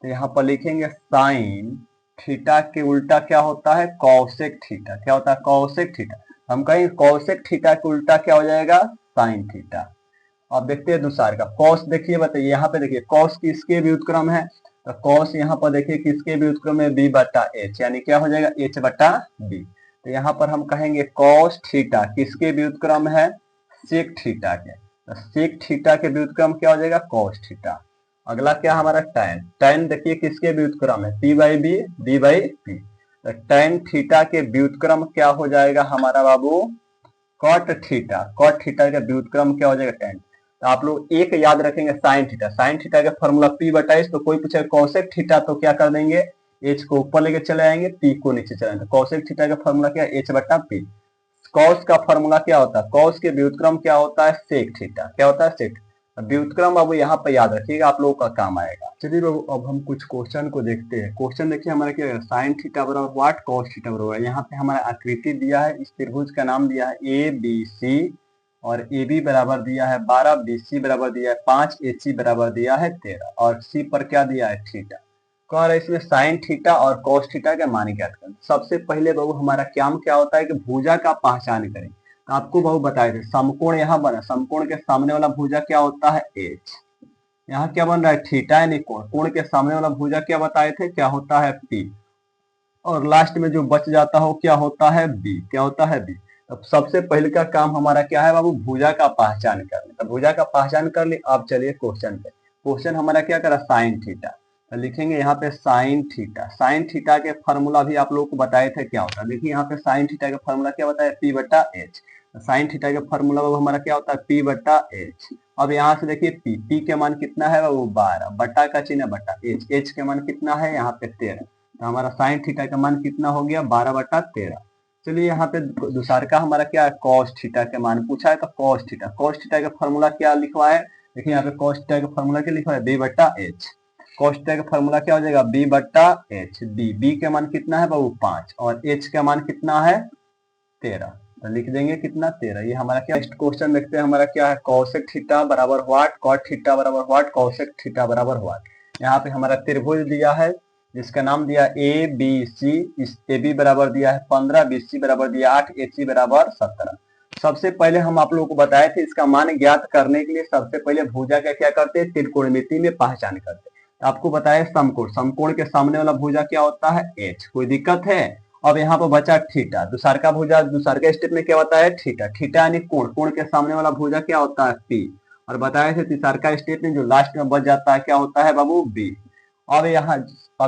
तो यहाँ पर लिखेंगे साइन थीटा के उल्टा क्या होता है? कौशिक थीटा। क्या होता है? कौशिक थीटा। हम कहेंगे कौशिक थीटा के उल्टा क्या हो जाएगा? Sine theta. अब देखते हैं दूसरे का कॉस। देखिए बताइए यहाँ पे देखिए कॉस किसके व्युत्क्रम है? तो कॉस यहाँ पर देखिए किसके व्युत्क्रम है? बी बटा एच। यानी क्या हो जाएगा? एच बटा बी। तो यहाँ पर हम कहेंगे कॉस थीटा किसके व्युत्क्रम है? सेक थीटा के। तो सेक थीटा के व्युत्क्रम क्या हो जाएगा? Cos theta. अगला क्या हमारा? टैन। टैन देखिए किसके व्युत्क्रम है? P by B, B by P. तो टैन थीटा के व्युत्क्रम क्या हो जाएगा हमारा बाबू? Cot theta. कॉट थीटा का व्युत्क्रम क्या हो जाएगा? टैन। तो आप लोग एक याद रखेंगे साइन थीटा। साइन थीटा का फॉर्मूला पी बटा एच। तो कोई पूछे कौशिक थीटा तो क्या कर देंगे? एच को ऊपर लेके चले आएंगे, पी को नीचे चलाएंगे। तो कौशिक थीटा का फॉर्मूला क्या है? एच बटा पी। कॉस का फॉर्मूला क्या होता है? कॉस के व्युत्क्रम क्या होता है? Sec theta. क्या होता है? सेक। व्युत्क्रम बाबू यहाँ पर याद रखिएगा, आप लोगों का काम आएगा। चलिए बाबू अब हम कुछ क्वेश्चन को देखते हैं। क्वेश्चन देखिए हमारा क्या है, साइन थीटा बराबर व्हाट कॉस थीटा बराबर, यहाँ पे हमारा आकृति दिया है, इस त्रिभुज का नाम दिया है ए बी सी, और ए बी बराबर दिया है 12, बी सी बराबर दिया है 5, एच सी बराबर दिया है 13, और सी पर क्या दिया है थीटा। कह रहा है इसमें साइन थीटा और कॉस थीटा का मान ज्ञात करें। सबसे पहले बाबू हमारा काम क्या होता है कि भुजा का पहचान करें। आपको बाबू बताए थे समकोण यहाँ बना, समकोण के सामने वाला भुजा क्या होता है एच, यहाँ क्या बन रहा है थीटा यानी कोण, कोण के सामने वाला भुजा क्या बताए थे क्या होता है पी, और लास्ट में जो बच जाता हो क्या होता है बी, क्या होता है बी। अब सबसे पहले का काम हमारा क्या है बाबू, भुजा का पहचान करना। तो भुजा का पहचान कर ली। अब चलिए क्वेश्चन पे, क्वेश्चन हमारा क्या करा साइन थीटा, तो लिखेंगे यहाँ पे साइन थीटा। साइन थीटा के फॉर्मूला भी आप लोगों को बताए थे क्या होता है, देखिए यहाँ पे साइन थीटा का फॉर्मूला क्या बताया पी बटा एच। साइन थीटा का फॉर्मूला हमारा क्या होता है पी बटा एच। अब यहाँ से देखिए पी के मान कितना है वो 12, बटा का चिन्ह बटा, एच के मान कितना है यहाँ पे 13, तो हमारा साइन थीटा का मान कितना हो गया 12/13। चलिए यहाँ पे दूसरा का हमारा क्या है कॉस थीटा के मान पूछा है, तो कॉस थीटा का फॉर्मूला क्या लिखवा है, देखिए यहाँ पे कॉस थीटा का फॉर्मूला क्या लिखा है बी बटा एच। कॉस थीटा का फॉर्मूला क्या हो जाएगा बी बटा एच, बी के मान कितना है बाबू 5, और एच का मान कितना है 13, तो लिख देंगे कितना 13। ये हमारा क्या, नेक्स्ट क्वेश्चन देखते हैं हमारा क्या है कॉसेक थीटा बराबर व्हाट कॉट थीटा बराबर व्हाट कॉसेक थीटा बराबर व्हाट। यहाँ पे हमारा त्रिभुज दिया है जिसका नाम दिया ए बी सी, इस ए बी बराबर दिया है 15, बी सी बराबर दिया 8, एच सी बराबर 17। सबसे पहले हम आप लोगों को बताए थे इसका मान ज्ञात करने के लिए सबसे पहले भुजा का क्या करते हैं त्रिकोणमिति में पहचान करते हैं। आपको बताया समकोण, समकोण के सामने वाला भुजा क्या होता है एच, कोई दिक्कत है। अब यहाँ पर बचा थीटा, दूसरा का भुजा दूसरा का स्टेप में क्या होता है थीटा, थीटा यानी कोण, कोण के सामने वाला भुजा क्या होता है पी, और बताए थे तीसरा का स्टेप में जो लास्ट में बच जाता है क्या होता है बाबू बी। अब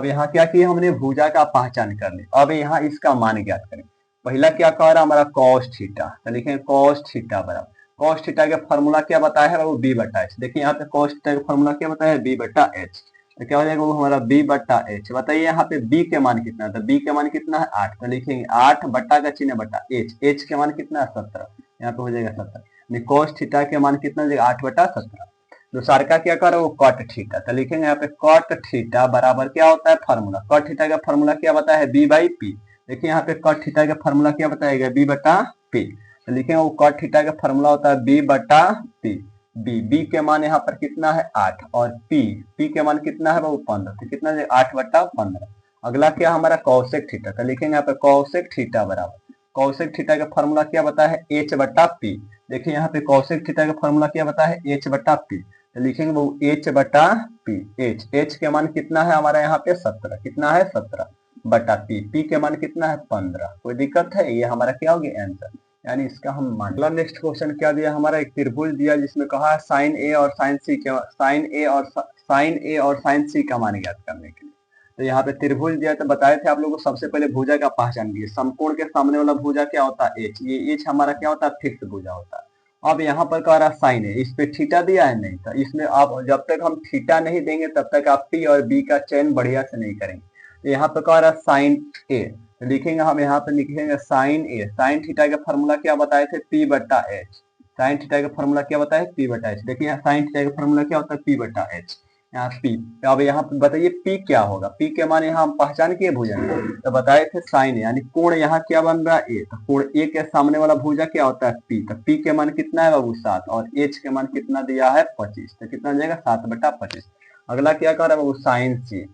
यहाँ क्या किया हमने भुजा का पहचान कर ली। अब यहाँ इसका मान ज्ञात करें। पहला क्या कह रहा हमारा कॉस थीटा, तो लिखेंगे कॉस थीटा बराबर, कॉस थीटा का फॉर्मूला क्या बताया है बाबू बी बटा एच। देखिए यहाँ पे कॉस थीटा का फॉर्मूला क्या बताया है बी बटा एच, तो क्या हो जाएगा वो हमारा b बटा एच। बताइए यहाँ पे b के मान कितना है, तो b के मान कितना है 8, तो लिखेंगे 8 बटा का चिन्ह बटा h के मान कितना है 17, यहाँ पे हो जाएगा 17। cos थीटा के मान कितना हो जाएगा 8/17। दूसरा का क्या करो वो कॉट थीटा, तो लिखेंगे यहाँ पे कॉट थीटा बराबर क्या होता है फॉर्मूला, कॉट थीटा का फॉर्मूला क्या बताया है b बाई पी। देखिए यहाँ पे कॉट थीटा का फॉर्मूला क्या बताएगा b बटा p, तो लिखेंगे वो कॉट थीटा का फॉर्मूला होता है b बटा p। बी के मान यहाँ पर कितना है 8, और पी के मान कितना है वो 15, तो कितना है 8/15। अगला क्या हमारा कौशिक थीटा, तो लिखेंगे यहाँ पे कौशिक थीटा बराबर, कौशिक थीटा का फॉर्मूला क्या बताया है एच बटा पी। देखिए यहाँ पे कौशिक थीटा का फॉर्मूला क्या बताया है एच बटा पी, तो लिखेंगे वो एच बटा पी। एच के मान कितना है हमारा यहाँ पे 17, कितना है 17 बटा पी के मान कितना है 15। कोई दिक्कत है, ये हमारा क्या हो गया आंसर, यानी इसका हम मान। नेक्स्ट क्वेश्चन क्या दिया हमारा, एक त्रिभुज दिया जिसमें कहा साइन ए और साइन सी के साइन ए और साइन सी का मान ज्ञात करने के लिए। तो यहाँ पे त्रिभुज दिया तो बताए थे आप लोगों को सबसे पहले भुजा का पहचान किए। समकोण के सामने वाला भुजा क्या होता है एच, ये एच हमारा क्या होता है फिक्स भुजा होता है। अब यहाँ पर कह रहा साइन ए, इस पे थीटा दिया है नहीं, तो इसमें आप जब तक हम थीटा नहीं देंगे तब तक आप पी और बी का चयन बढ़िया से नहीं करेंगे। तो यहाँ पे कह रहा साइन ए, लिखेंगे हम यहाँ पे लिखेंगे साइन ए, साइन थीटा का फॉर्मूला क्या बताए थे पी बटा एच, साइन थीटा का फॉर्मूला क्या बताया पी बटा एच। देखिए साइन थीटा का फॉर्मूला क्या होता है पी बटा एच, यहाँ पी। अब यहाँ पे बताइए पी क्या होगा, पी के मान यहाँ हम पहचान किए भुजा, तो बताए थे साइन यानी कोण यहाँ क्या बन रहा है ए, तो कोण ए के सामने वाला भुजा क्या होता है पी, तो पी के मान कितना है बाबू 7, और एच के मान कितना दिया है 25, तो कितना जाएगा 7/25। अगला क्या कर रहा है बाबू साइन सी,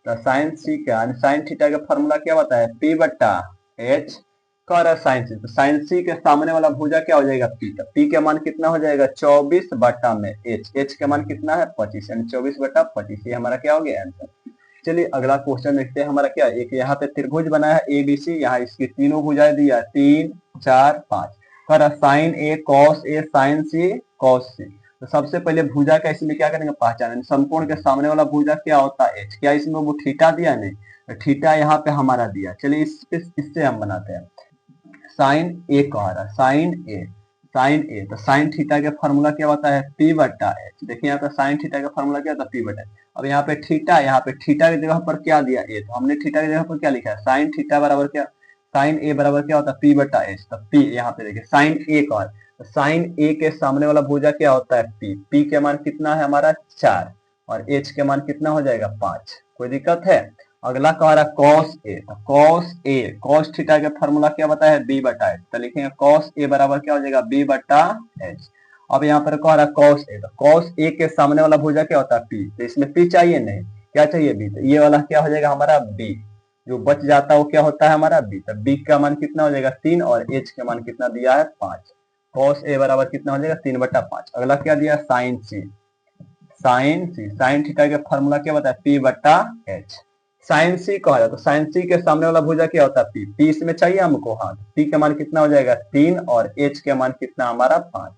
तो साइन सी का साइन थीटा का फॉर्मूला क्या बताया पी बटा एच कर साइन सी, तो साइन सी के सामने वाला भुजा क्या हो जाएगा पी, तो पी के मान कितना हो जाएगा 24 बटा में एच के मान कितना है 25, यानी 24/25। ये हमारा क्या हो गया आंसर। चलिए अगला क्वेश्चन देखते हैं हमारा क्या, एक यहाँ पे त्रिभुज बना है ए बी सी, यहाँ इसकी तीनों भुजाएं दिया 3 4 5, कर sign A cos A sign C cos सी। तो सबसे पहले भुजा का इसमें क्या करेंगे पहचान, समकोण के सामने वाला भुजा क्या होता है एच, क्या इसमें वो थीटा दिया नहीं, तो थीटा यहाँ पे हमारा दिया। चलिए इससे हम बनाते हैं साइन ए कह रहा साइन ए, तो साइन थीटा का फॉर्मूला क्या होता है पी बटा एच। देखिए यहाँ पे साइन थीटा का फॉर्मूला क्या होता है पी बटा एच। अब यहाँ पे थीटा की जगह पर क्या दिया ए, तो हमने थीटा की जगह पर क्या लिखा है साइन थीटा बराबर क्या, साइन ए बराबर क्या होता है पी बटा एच, तो पी यहाँ पे देखिए साइन ए का, साइन ए के सामने वाला भुजा क्या होता है पी, पी के मान कितना है हमारा 4 और एच के मान कितना हो जाएगा 5। कोई दिक्कत है? अगला कह रहा कॉस ए, तो कॉस ए कॉस थीटा का फॉर्मूला क्या बताया है बी बटा एच, तो लिखेंगे कॉस ए बराबर क्या हो जाएगा बी बटा एच। अब यहाँ पर कह रहा कॉस ए, तो कॉस ए के सामने वाला भुजा क्या होता है पी, तो इसमें पी चाहिए नहीं, क्या चाहिए बी, तो ये वाला क्या हो जाएगा हमारा बी, जो बच जाता है वो क्या होता है हमारा बी, तो बी का मान कितना हो जाएगा 3 और एच का मान कितना दिया है 5। कॉस ए बराबर कितना हो जाएगा 3/5। अगला क्या दिया साइन सी, साइन सी साइन थीटा का फॉर्मूला क्या बताया पी बटा एच। साइन सी कहा जाता है, साइन सी के सामने वाला भुजा क्या होता है पी, पी इसमें चाहिए हमको, हाँ पी का मान कितना हो जाएगा 3 और एच का मान कितना हमारा 5।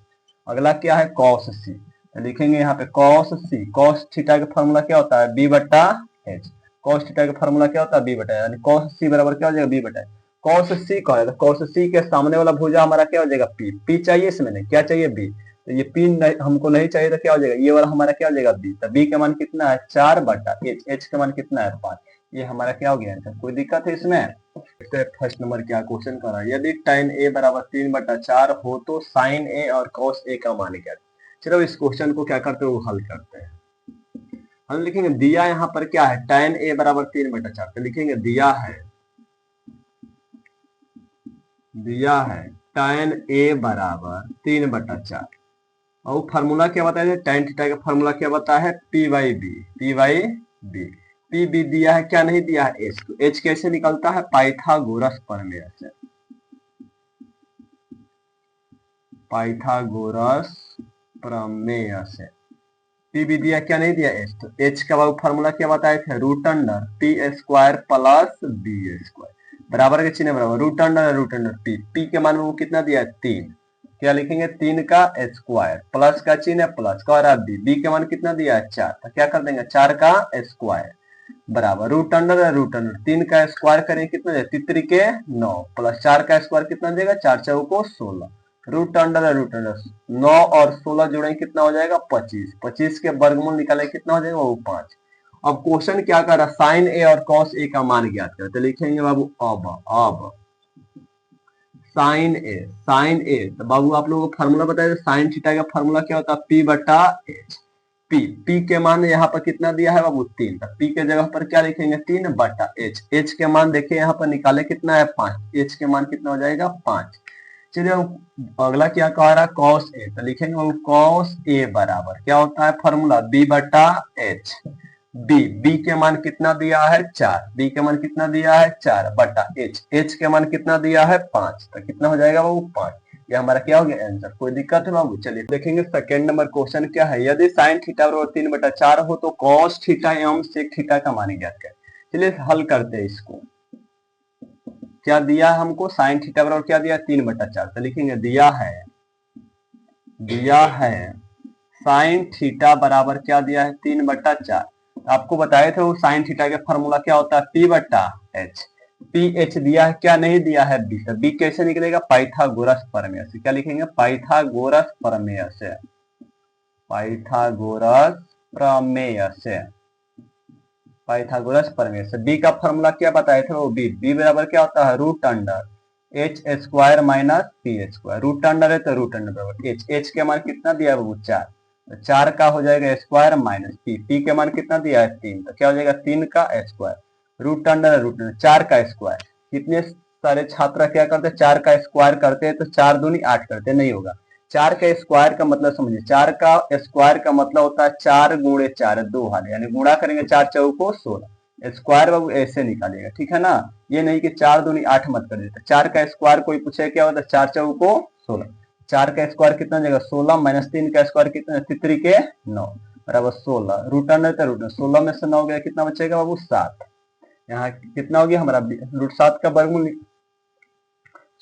अगला क्या है कॉस सी, तो लिखेंगे यहाँ पे कॉस सी, कॉस थीटा का फॉर्मूला क्या होता है बी बटा एच, कॉस थीटा का फॉर्मूला क्या होता है बी बटा, यानी कॉस सी बराबर क्या हो जाएगा बी बटा। कॉस सी कहा जाता है, कॉस सी के सामने वाला भुजा हमारा क्या हो जाएगा पी, पी चाहिए इसमें नहीं, क्या चाहिए बी, तो ये पी हमको नहीं चाहिए तो क्या हो जाएगा ये वाला हमारा क्या हो जाएगा बी, तो बी का मान कितना है 4 बटा एच, एच का मान कितना है 5। ये हमारा क्या हो गया आंसर। कोई दिक्कत है इसमें? फर्स्ट नंबर क्या क्वेश्चन कर रहा है, यदि tan a बराबर 3/4 हो तो sin a और cos a का मान क्या है। चलो इस क्वेश्चन को क्या करते हो हल करते हैं। हम लिखेंगे दिया यहाँ पर क्या है tan a बराबर 3/4, तो लिखेंगे दिया है tan a बराबर 3/4 और फार्मूला क्या बताया है tan थीटा का फार्मूला क्या बताया है p by B, p by B, P B दिया है क्या नहीं दिया है एच, तो एच कैसे निकलता है पाइथागोरस प्रमेय से, पाइथागोरस प्रमेय से। पी बी दिया क्या नहीं दिया एच, तो एच का फार्मूला क्या बताए थे root under P square plus B square, बराबर के चिन्ह बराबर रूट अंडर पी, पी के मान में वो कितना दिया है 3, क्या लिखेंगे 3 का स्क्वायर प्लस का चिन्ह प्लस का और बी, बी के मान कितना दिया है 4, तो क्या कर देंगे 4 का स्क्वायर बराबर रूट अंडर 3 का स्क्वायर करें कितना जाए 3 के 9 प्लस 4 का स्क्वायर कितना देगा 4 चौको 16, रूट अंडर 9 और 16 जोड़ें कितना हो जाएगा 25, 25 के वर्गमूल निकाले कितना हो जाएगा वो 5। अब क्वेश्चन क्या कर रहा है साइन ए और कॉस ए का मान ज्ञात करते, तो लिखेंगे बाबू अब साइन ए, तो बाबू आप लोगों को फार्मूला बताया साइन थीटा का फार्मूला क्या होता है पी बटा एच, पी के मान यहाँ पर कितना दिया है बाबू 3, पी के जगह पर क्या लिखेंगे 3 बटा एच, एच के मान देखिए यहाँ पर निकाले कितना है 5, एच के मान कितना हो जाएगा 5। चलिए अगला क्या कह रहा है कॉस ए, तो लिखेंगे बाबू कॉस ए बराबर क्या होता है फार्मूला बी बटा एच, बी के मान कितना दिया है 4, बी के मान कितना दिया है 4 बटा एच, एच के मान कितना दिया है 5, तो कितना हो जाएगा बाबू 5। ये हमारा क्या हो गया आंसर। कोई दिक्कत है बाबू? चलिए देखेंगे सेकंड नंबर क्वेश्चन क्या है, यदि साइन थीटा बराबर 3/4 हो तो कॉस थीटा एवं सेक थीटा का मान ज्ञात करें। चलिए हल करते हैं इसको। क्या दिया है हमको साइन थीटा बराबर क्या दिया 3/4, तो लिखेंगे दिया है साइन थीटा बराबर क्या दिया है 3/4, आपको बताए थे वो साइन थीटा का फॉर्मूला क्या होता है पी बटा एच, पी एच दिया है क्या नहीं दिया है बी, तो बी कैसे निकलेगा पाइथागोरस प्रमेय से, क्या लिखेंगे पाइथागोरस प्रमेय से, पाइथागोरस प्रमेय से, पाइथागोरस प्रमेय से। बी का फॉर्मूला क्या बताए थे वो बी बराबर क्या होता है root under H square minus P square, root under है तो रूट अंडर बराबर एच, एच के मान कितना दिया है वो 4, तो 4 का हो जाएगा स्क्वायर माइनस पी के मान कितना दिया है 3, तो क्या हो जाएगा 3 का स्क्वायर रूट अंडर 4 का स्क्वायर। कितने सारे छात्र क्या करते हैं 4 का स्क्वायर करते हैं तो 4 दूनी 8 करते नहीं होगा, 4 का स्क्वायर का मतलब समझिए 4 का स्क्वायर का मतलब होता है 4 गुणे 4 2 हाल, यानी गुणा करेंगे 4 चौको 16, स्क्वायर बाबू ऐसे निकालिएगा ठीक है ना, ये नहीं कि 4 दूनी 8 मत कर देते, 4 का स्क्वायर कोई पूछे क्या होता है 4 चौको 16, 4 का स्क्वायर कितना जाएगा 16 माइनस 3 का स्क्वायर कितना 3 के 9 बराबर 16, रूट अंडर तो रूट 16 में से 9 गया कितना बचेगा बाबू 7, यहाँ कितना हो गया हमारा रूट 7 का वर्गमूल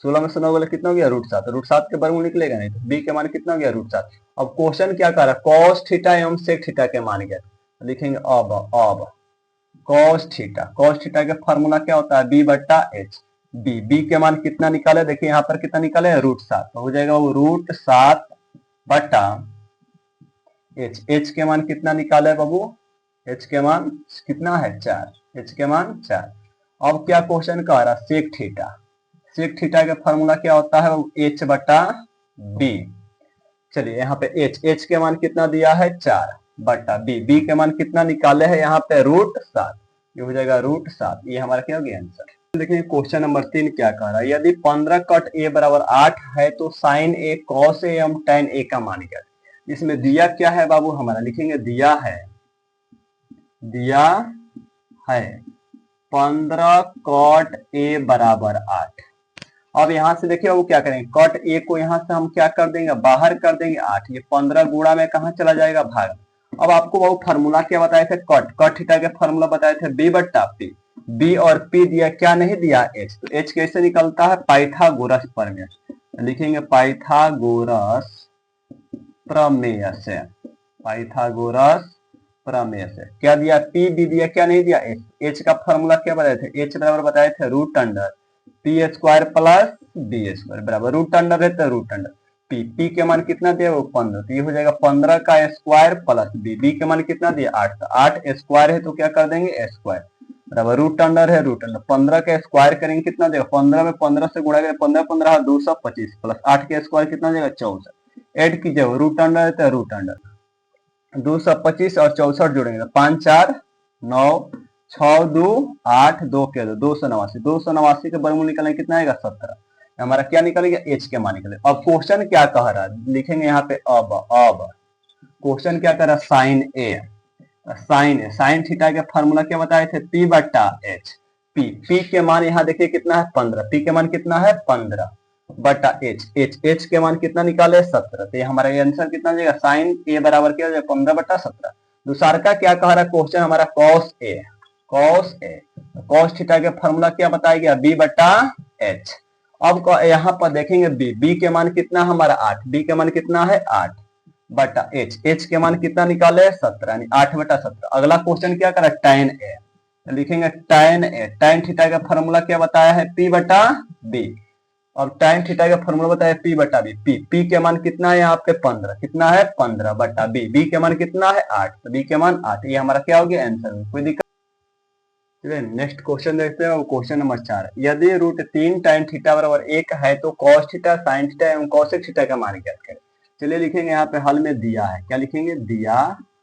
16 में से 9 गया कितना हो गया रूट 7 के वर्गमूल निकलेगा नहीं, तो बी के मान कितना हो गया रूट 7। अब क्वेश्चन क्या कर रहा है कॉस थीटा एवं सेक थीटा के मान गया, लिखेंगे अब कॉस थीटा के फार्मूला क्या होता है बी बटा एच, बी के मान कितना निकाले देखिए यहाँ पर कितना निकाले रूट 7, तो हो जाएगा वो रूट 7 बटा एच के मान कितना निकाले बाबू, एच के मान कितना है 4, एच के मान 4। अब क्या क्वेश्चन कह रहा सेक थीटा, सेक थीटा का फार्मूला क्या होता है एच बटा बी, चलिए यहाँ पे एच के मान कितना दिया है 4 बटा बी के मान कितना निकाले हैं यहाँ पे √7, ये हो जाएगा √7। ये हमारा क्या हो गया आंसर। देखिए क्वेश्चन नंबर 3 क्या कह रहा है, यदि 15 कट ए बराबर 8 है तो साइन ए कॉस ए एवं tan ए का मान क्या है। इसमें दिया क्या है बाबू हमारा, लिखेंगे दिया है 15 कॉट ए बराबर 8। अब यहां से देखिए वो क्या करेंगे, कॉट ए को यहां से हम क्या कर देंगे, बाहर कर देंगे 8, ये 15 गुणा में कहा चला जाएगा भाग। अब आपको वो फार्मूला क्या बताए थे, कॉट थीटा के फार्मूला बताए थे बी बट्टा पी, बी और पी दिया क्या नहीं दिया एच, तो एच कैसे निकलता है, पाइथागोरस प्रमेय, लिखेंगे पाइथागोरस प्रमेय से, पाइथागोरस प्रमेय से क्या दिया, पी बी दिया क्या नहीं दिया एच, एच का फार्मूला क्या बताए थे, एच बराबर बताए थे √root under P square plus B square बराबर √अंडर है तो √अंडर पी के मान कितना दिया वो 15, तो ये हो जाएगा 15 का स्क्वायर प्लस बी के मान कितना दिया 8, तो 8 स्क्वायर है तो क्या कर देंगे स्क्वायर बराबर √अंडर है √अंडर 15 का स्क्वायर करेंगे कितना देगा, 15 में 15 से गुणा करें 15 15 225 प्लस 8 के स्क्वायर कितना देगा 64, ऐड कीजिए √अंडर है तो √अंडर 225 और 64 जोड़ेंगे तो 5 4 9 6 2 8 2 के 289 के वर्गमूल निकलेंगे कितना आएगा 17, हमारा क्या निकलेगा एच के मान निकले। अब क्वेश्चन क्या कह रहा है, लिखेंगे यहाँ पे अब क्वेश्चन क्या कह रहा है, साइन थीटा के फार्मूला क्या बताए थे पी बट्टा एच, पी के मान यहाँ देखिए कितना है 15, पी के मान कितना है 15 बटा एच के मान कितना निकाले 17, तो ये हमारा आंसर कितना जाएगा, साइन ए बराबर क्या हो जाएगा 15 बटा 17। दूसरा का क्या कह रहा है क्वेश्चन हमारा कॉस थीटा के फार्मूला क्या बताया गया बी बटा एच। अब यहाँ पर देखेंगे बी के मान कितना हमारा 8, बी के मान कितना है 8 बटा एच के मान कितना निकाले 17 यानी 8 बटा 17। अगला क्वेश्चन क्या करा tan ए, लिखेंगे tan थीटा का फार्मूला क्या बताया है पी बटा बी, अब tan थीटा का फार्मूला बताया पी बटा बी, पी के मान कितना है यहाँ पे 15, कितना है 15 बटा बी के मान कितना है 8, तो बी के मान 8, ये हमारा क्या हो गया आंसर, कोई दिक्कत। चलिए नेक्स्ट क्वेश्चन देखते हैं, क्वेश्चन नंबर 4, यदि √3 tan थीटा बराबर 1 है तो cos थीटा sin थीटा एवं cosec थीटा का मान ज्ञात करें। चलिए लिखेंगे यहाँ पे हल में दिया है, क्या लिखेंगे दिया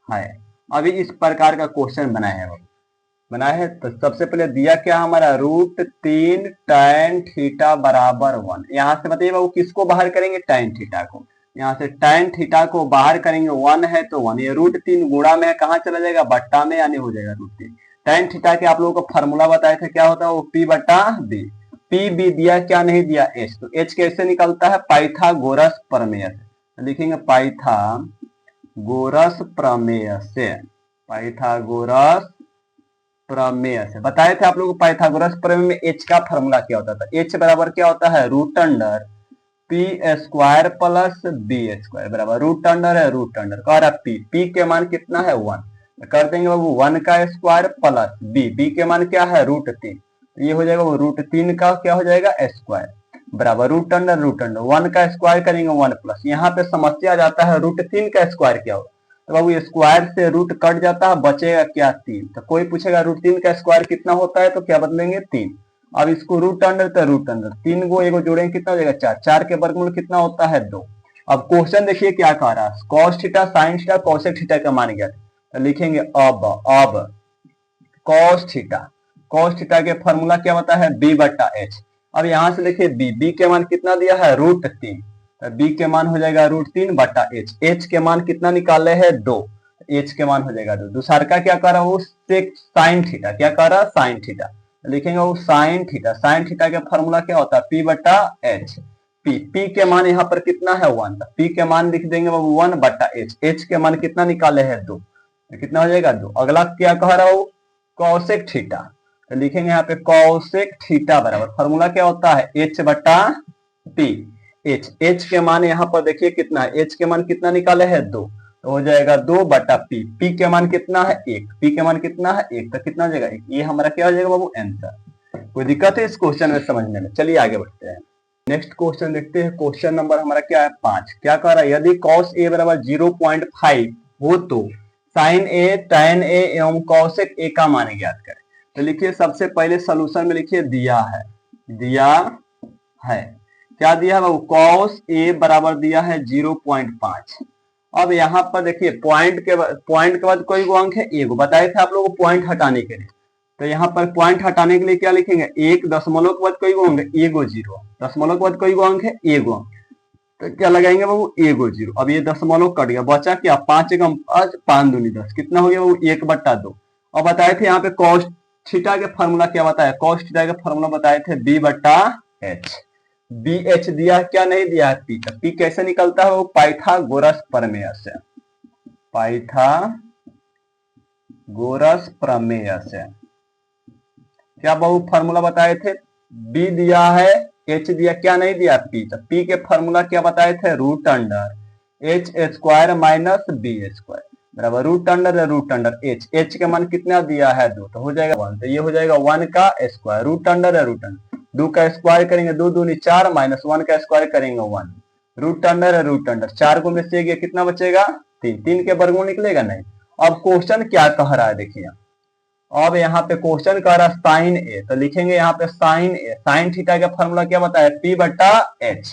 है, अभी इस प्रकार का क्वेश्चन बनाया है तो सबसे पहले दिया क्या हमारा √3 tan थीटा बराबर 1, यहाँ से बताइए बाबू किसको बाहर करेंगे tan थीटा को, यहाँ से tan थीटा को बाहर करेंगे 1 है तो 1, ये √3 गुणा में कहाँ चला जाएगा बट्टा में यानी हो जाएगा √3। tan थीटा के आप लोगों को फार्मूला बताए थे क्या होता है वो p बटा b, p b दिया क्या नहीं दिया h, तो h कैसे निकलता है पाइथागोरस प्रमेय से, लिखेंगे पाइथागोरस प्रमेय से, पाइथागोरस प्रमेय से बताए थे आप लोग को। पाइथागोरस प्रमेय में h का फार्मूला क्या होता था, h बराबर क्या होता है √root under P square plus B square बराबर √अंडर है √अंडर कह रहा p के मान कितना है 1, कर देंगे बाबू 1 का स्क्वायर प्लस बी के मान क्या है √3, ये हो जाएगा √3 का क्या हो जाएगा स्क्वायर बराबर √अंडर 1 का स्क्वायर करेंगे 1 प्लस, यहाँ पे समस्या जाता है √3 का स्क्वायर क्या होगा, तो बाबू स्क्वायर से रूट कट जाता है बचेगा क्या 3, तो कोई पूछेगा √3 का स्क्वायर कितना होता है तो क्या बदलेंगे 3, अब इसको √अंडर तो √अंडर 3 को एगो जोड़ेंगे कितना हो जाएगा 4, 4 के वर्गमूल कितना होता है 2। अब क्वेश्चन देखिए क्या कह रहा है, cos theta sin theta cosec theta का मान ज्ञात, तो लिखेंगे अब cos थीटा के फार्मूला क्या होता है b बटा h। अब यहाँ से देखिए b के मान कितना दिया है √3, तो b के मान हो जाएगा √3 बटा h के मान कितना निकाले है 2, h के मान हो जाएगा 2। दूसरा का क्या कर रहा हूँ साइन थीटा, क्या कर रहा है साइन थीटा, लिखेंगे वो साइन थीटा का फार्मूला क्या होता है p बटा h, p के मान यहाँ पर कितना है 1, p के मान लिख देंगे बाबू 1 बटा h के मान कितना निकाले है 2, तो कितना हो जाएगा 2। अगला क्या कह रहा हूँ कॉसेक थीटा, तो लिखेंगे यहाँ पे कॉसेक थीटा बराबर फार्मूला क्या होता है h बटा p, h के मान यहाँ पर देखिए कितना है, h के मान कितना निकाले है 2, तो हो जाएगा 2 बटा p के मान कितना है 1, p के मान कितना है 1, तो कितना हो जाएगा 1, ये हमारा क्या हो जाएगा बाबू आंसर। कोई दिक्कत है इस क्वेश्चन में समझने में, चलिए आगे बढ़ते हैं। नेक्स्ट क्वेश्चन देखते हैं, क्वेश्चन नंबर हमारा क्या है 5, क्या कह रहा है यदि cos a बराबर 0.5 हो तो sin a tan a एवं cosec a का मान ज्ञात करें। तो लिखिए सबसे पहले सोल्यूशन में लिखिए दिया है क्या दिया है बाबू, कॉस ए बराबर दिया है 0.5। अब यहाँ पर देखिए पॉइंट के बाद कोई अंक है, एक बताए थे आप लोगों को पॉइंट हटाने के लिए। तो यहाँ पर पॉइंट हटाने के लिए क्या लिखेंगे, एक दशमलव के बाद कोई अंक है, एगो जीरो, दशमलव के बाद कोई अंक है, एगो अंक, तो क्या लगाएंगे बाबू, एगो जीरो। अब ये दशमलव कट गया, बचा क्या, 5 एकम 5, 5 दूनी 10, कितना हो गया बाबू, 1/2। अब बताए थे यहाँ पे कॉस थीटा के फॉर्मूला क्या बताया, कॉस थीटा के फॉर्मूला बताए थे b/h। बी एच दिया क्या, नहीं दिया है पी। पी कैसे निकलता है, वो पाइथागोरस प्रमेय से, पाइथागोरस प्रमेय से। क्या बाबू फॉर्मूला बताए थे, बी दिया है, एच दिया क्या, नहीं दिया पी। तो पी के फॉर्मूला क्या बताए थे, root under H square minus B square बराबर रूट अंडर एच। एच के मान कितना दिया है, 2, तो हो जाएगा 1। तो ये हो जाएगा 1 का स्क्वायर, रूट अंडर 2 का स्क्वायर करेंगे 2 दूनी 4 माइनस 1 का स्क्वायर करेंगे 1, रूट अंडर 4 को में से गया कितना बचेगा, 3। 3 के वर्गमूल निकलेगा नहीं। अब क्वेश्चन क्या कह रहा है देखिए, अब यहाँ पे क्वेश्चन कह रहा है साइन ए, तो लिखेंगे यहाँ पे साइन ए। साइन थीटा का फॉर्मूला क्या बताया, p/h।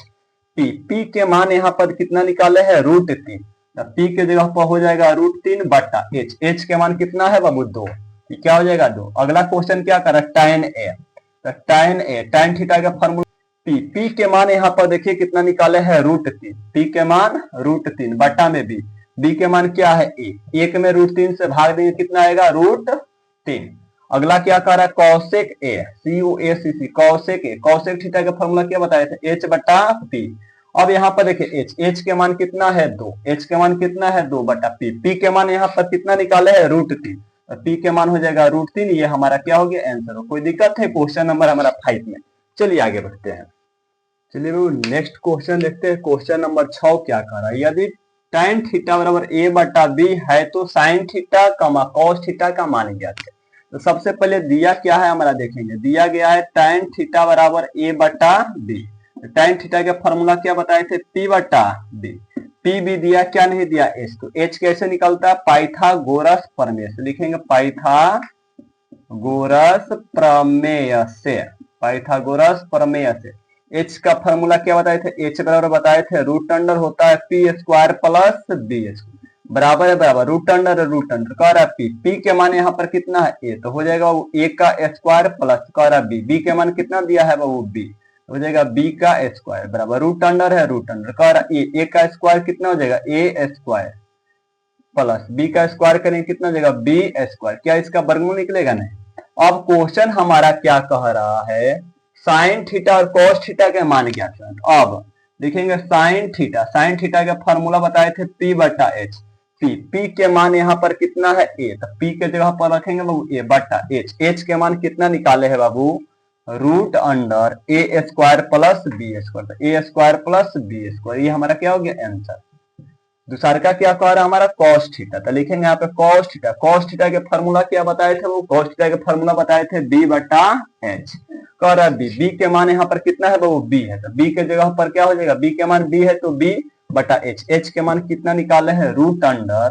पी के मान यहाँ पर कितना निकाले है, √3। पी के जगह पर हो जाएगा √3/h। h के मान कितना है बाबू, 2। क्या हो जाएगा, 2। अगला क्वेश्चन क्या कर रहा है, tan a। तो tan थीटा का फॉर्मूला पी के मान यहाँ पर देखिए कितना निकाले है, √3। पी के मान √3 बटा में बी के मान क्या है, एक में √3 से भाग देंगे कितना आएगा, √3। अगला क्या कर रहा है, कॉसेक ए, COSEC, कॉसेक थीटा का फॉर्मूला क्या बताए थे, h/p। अब यहाँ पर देखिए h के मान कितना है, 2। h के मान कितना है, 2/p। p के मान यहाँ पर कितना निकाले है, √3। p के मान हो जाएगा √3। ये हमारा क्या हो गया, आंसर हो। कोई दिक्कत है क्वेश्चन नंबर हमारा 5 में। चलिए आगे बढ़ते हैं। चलिए नेक्स्ट क्वेश्चन देखते हैं। क्वेश्चन नंबर 6 क्या कर रहा है, यदि tan थीटा बराबर a/b है तो sin थीटा cos थीटा का मान ज्ञात है। तो सबसे पहले दिया क्या है हमारा देखेंगे, दिया गया है tan थीटा बराबर a/b। tan थीटा का फॉर्मूला क्या बताए थे, p/b। p भी दिया क्या, नहीं दिया h। तो h कैसे निकलता है, पाइथागोरस प्रमेय से। लिखेंगे पाइथागोरस प्रमेय से, पाइथागोरस प्रमेय से। h का फॉर्मूला क्या बताए थे, h बराबर बताए थे रूट अंडर होता है p स्क्वायर प्लस b बराबर है बराबर रूट अंडर कह रहा है p के मान यहाँ पर कितना है, a। तो हो जाएगा वो a का स्क्वायर प्लस कह रहा है b के मान कितना दिया है वो b, हो जाएगा b का स्क्वायर बराबर रूट अंडर कह रहा है a का स्क्वायर कितना हो जाएगा, a स्क्वायर प्लस b का स्क्वायर करेंगे कितना हो जाएगा, b स्क्वायर। क्या इसका वर्गमूल निकलेगा, नहीं। अब क्वेश्चन हमारा क्या कह रहा है, साइन थीटा और कॉस थीटा के मान क्या है। अब लिखेंगे साइन थीटा का फॉर्मूला बताए थे p/h। p के मान यहाँ पर कितना है, a। तो p के जगह पर रखेंगे बाबू a/h। h के मान कितना निकाले है बाबू, root under a square plus b square, a square plus b square. ये हमारा क्या हो गया, आंसर। दूसरा का क्या कह रहा है हमारा, कॉस थीटा। तो लिखेंगे यहाँ पे कॉस थीटा के फॉर्मूला क्या बताए थे, वो कॉस थीटा के फॉर्मूला बताए थे b/h। कह रहा है b के मान यहाँ पर कितना है वो b है। तो b के जगह पर क्या हो जाएगा, b के मान b है तो b/h। h के मान कितना निकाले हैं, root under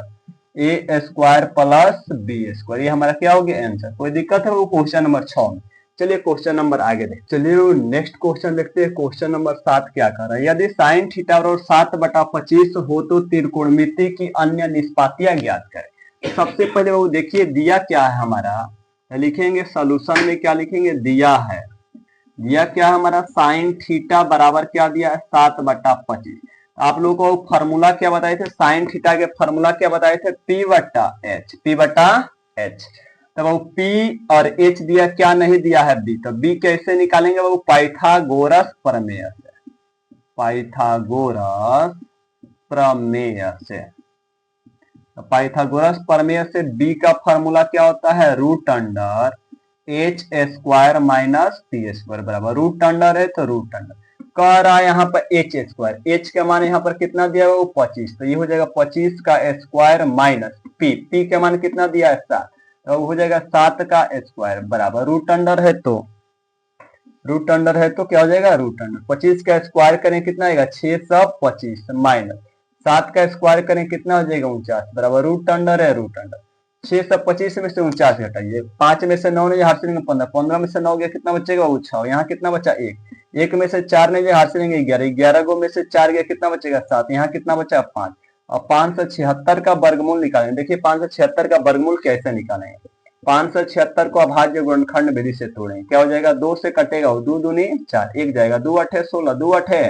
a square plus b square. ये हमारा क्या हो गया, आंसर। कोई दिक्कत है वो क्वेश्चन नंबर 6 में। चलिए क्वेश्चन नंबर आगे देखते। चलिए नेक्स्ट क्वेश्चन देखते हैं। क्वेश्चन नंबर 7 क्या कर रहा है, यदि साइन थीटा और 7/25 हो तो त्रिकोणमिति की अन्य निष्पातियां ज्ञात करें। सबसे पहले वो देखिए दिया क्या है हमारा, लिखेंगे सोल्यूशन में क्या लिखेंगे, दिया क्या है हमारा, साइन थीटा बराबर क्या दिया है, 7/25। आप लोगों को फॉर्मूला क्या बताए थे, साइन थीटा के फॉर्मूला क्या बताए थे, p/h। तब वो p और h दिया क्या, नहीं दिया है b। तो b कैसे निकालेंगे वो, पाइथागोरस प्रमेय से, पाइथागोरस प्रमेय से b का फॉर्मूला क्या होता है, root under h square minus t square बराबर रूट अंडर है तो रूट अंडर। कह रहा है यहाँ पर h स्क्वायर, h का मान यहाँ पर कितना दिया है वो 25। तो ये हो जाएगा 25 का स्क्वायर माइनस p के मान कितना दिया है 7। तो हो जाएगा 7 का स्क्वायर बराबर रूट अंडर है तो क्या हो जाएगा, रूट अंडर। 25 का स्क्वायर करें कितना आएगा, 625 माइनस 7 का स्क्वायर करें कितना हो जाएगा, 49 बराबर रूट अंडर है 625 में से 49 घटाइए, 5 में से 9 नहीं, 15 में से 9 गया कितना बचेगा वो 6, यहाँ कितना बचा 1। एक में से 4 नहीं गए, हाथ से लेंगे 11, 11 गो में से 4 गया, कितना बचेगा 7, यहाँ कितना बचा 5। और 576 का वर्गमूल निकालेंगे। देखिए 576 का वर्गमूल कैसे निकालेंगे, 576 को अभाज्य गुणनखंड विधि से तोड़ेंगे। क्या हो जाएगा, 2 से कटेगा, 2 दूनी 4, एक जाएगा, 2 अठे 16, 2 अठे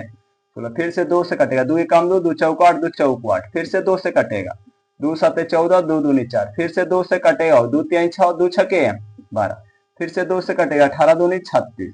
16, फिर से 2 से कटेगा, 2 एकम 2, 2 चौका 8, 2 चौक 8, फिर से 2 से कटेगा, 2 सते 14, 2 दूनी 4, फिर से 2 से कटेगा, 2 तिहाई 6, 2 छके 12, फिर से 2 से कटेगा, 18 दूनी 36,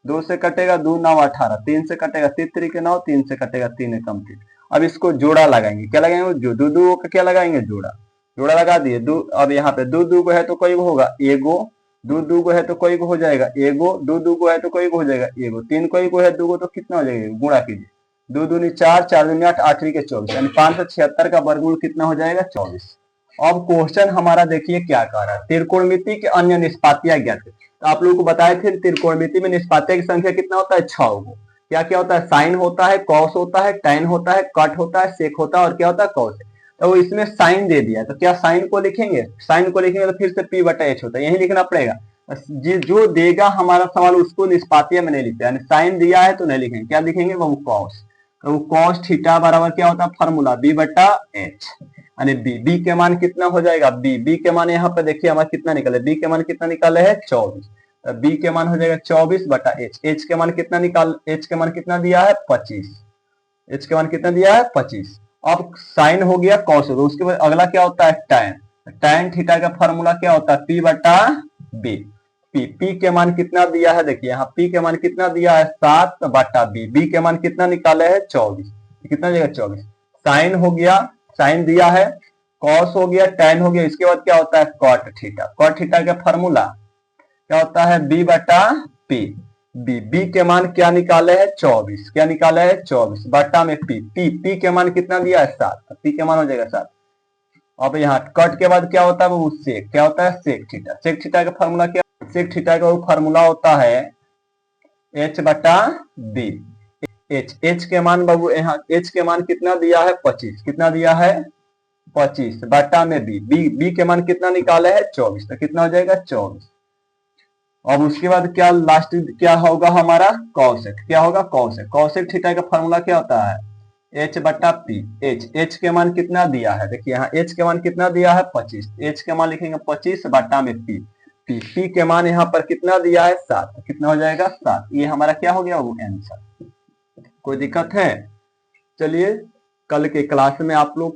2 से कटेगा, 2 9 18, 3 से कटेगा, 3 3 के 9, 3 से कटेगा, 3 एकम 3। अब इसको जोड़ा लगाएंगे, क्या लगाएंगे, जो दो दो का क्या लगाएंगे, जोड़ा, जोड़ा लगा दिए। दो, अब यहाँ पे दो दो गो है तो कोई होगा एगो, दो दो गो है तो कोई हो जाएगा एगो, दो दो गो है तो कोई हो जाएगा एगो, तीन कोई को है दो गो तो कितना हो जाएगा, गुणा कीजिए, 2 दूनी 4, 4 दूनी 8, 8 के 24, यानी 576 का वर्गमूल कितना हो जाएगा 24। अब क्वेश्चन हमारा देखिए क्या कह रहा है, त्रिकोणमिति के अन्य निष्पातियां ज्ञात करें। तो आप लोगों को बताए थे त्रिकोणमिति में निष्पात्य की संख्या कितना होता है, 6 गो। क्या क्या होता है, साइन होता है, कॉस होता है, टैन होता है, कट होता है, सेक होता है और क्या होता है, कॉस। तो वो इसमें साइन दे दिया है, तो क्या साइन को लिखेंगे, साइन को लिखेंगे तो फिर से p बटा h होता है, यही लिखना पड़ेगा। जो देगा हमारा सवाल उसको निष्पातीय में नहीं लिखते, यानी साइन दिया है तो नहीं लिखेंगे, क्या लिखेंगे, वो कॉस। तो वो कॉस थीटा बराबर क्या होता है, फॉर्मूला b बटा h, यानी b के मान कितना हो जाएगा, b के मान यहाँ पे देखिए हमारा कितना निकले, b के मान कितना निकाले है 24, b के मान हो जाएगा 24 बटा h के मान कितना h के मान कितना दिया है 25, h के मान कितना दिया है 25। अब साइन हो गया, कॉस हो गया, उसके बाद अगला क्या होता है टैन, टैन थीटा का फॉर्मूला क्या होता है p बटा b, p के मान कितना दिया है, देखिए यहाँ p के मान कितना दिया है 7 बटा b के मान कितना निकाले है 24, कितना देगा 24। साइन हो गया, साइन दिया है, कॉस हो गया, टैन हो गया, इसके बाद क्या होता है कॉट थीटा, कॉट थीटा का फॉर्मूला क्या होता है b बटा p, b के मान क्या निकाले है 24, क्या निकाले है 24 बटा में p के मान कितना दिया है 7, p के मान हो जाएगा 7। अब यहाँ कट के बाद क्या होता है वो सेक, क्या होता है सेक थीटा, सेक थीटा का फॉर्मूला क्या, सेक थीटा का वो फॉर्मूला होता है h बटा b, h के मान बाबू यहाँ h के मान कितना दिया है 25, कितना दिया है 25 बटा में b के मान कितना निकाले है 24, तो कितना हो जाएगा 24। अब उसके बाद क्या लास्ट क्या होगा हमारा कॉसेक, क्या होगा कॉसेक, कॉसेक थीटा का फॉर्मूला क्या होता है h बटा p, h के मान कितना दिया है, देखिए यहाँ h के मान कितना दिया है 25, h के मान लिखेंगे 25 बटा में p के मान यहाँ पर कितना दिया है 7, कितना हो जाएगा 7, ये हमारा क्या हो गया वो आंसर। कोई दिक्कत है, चलिए कल के क्लास में आप लोग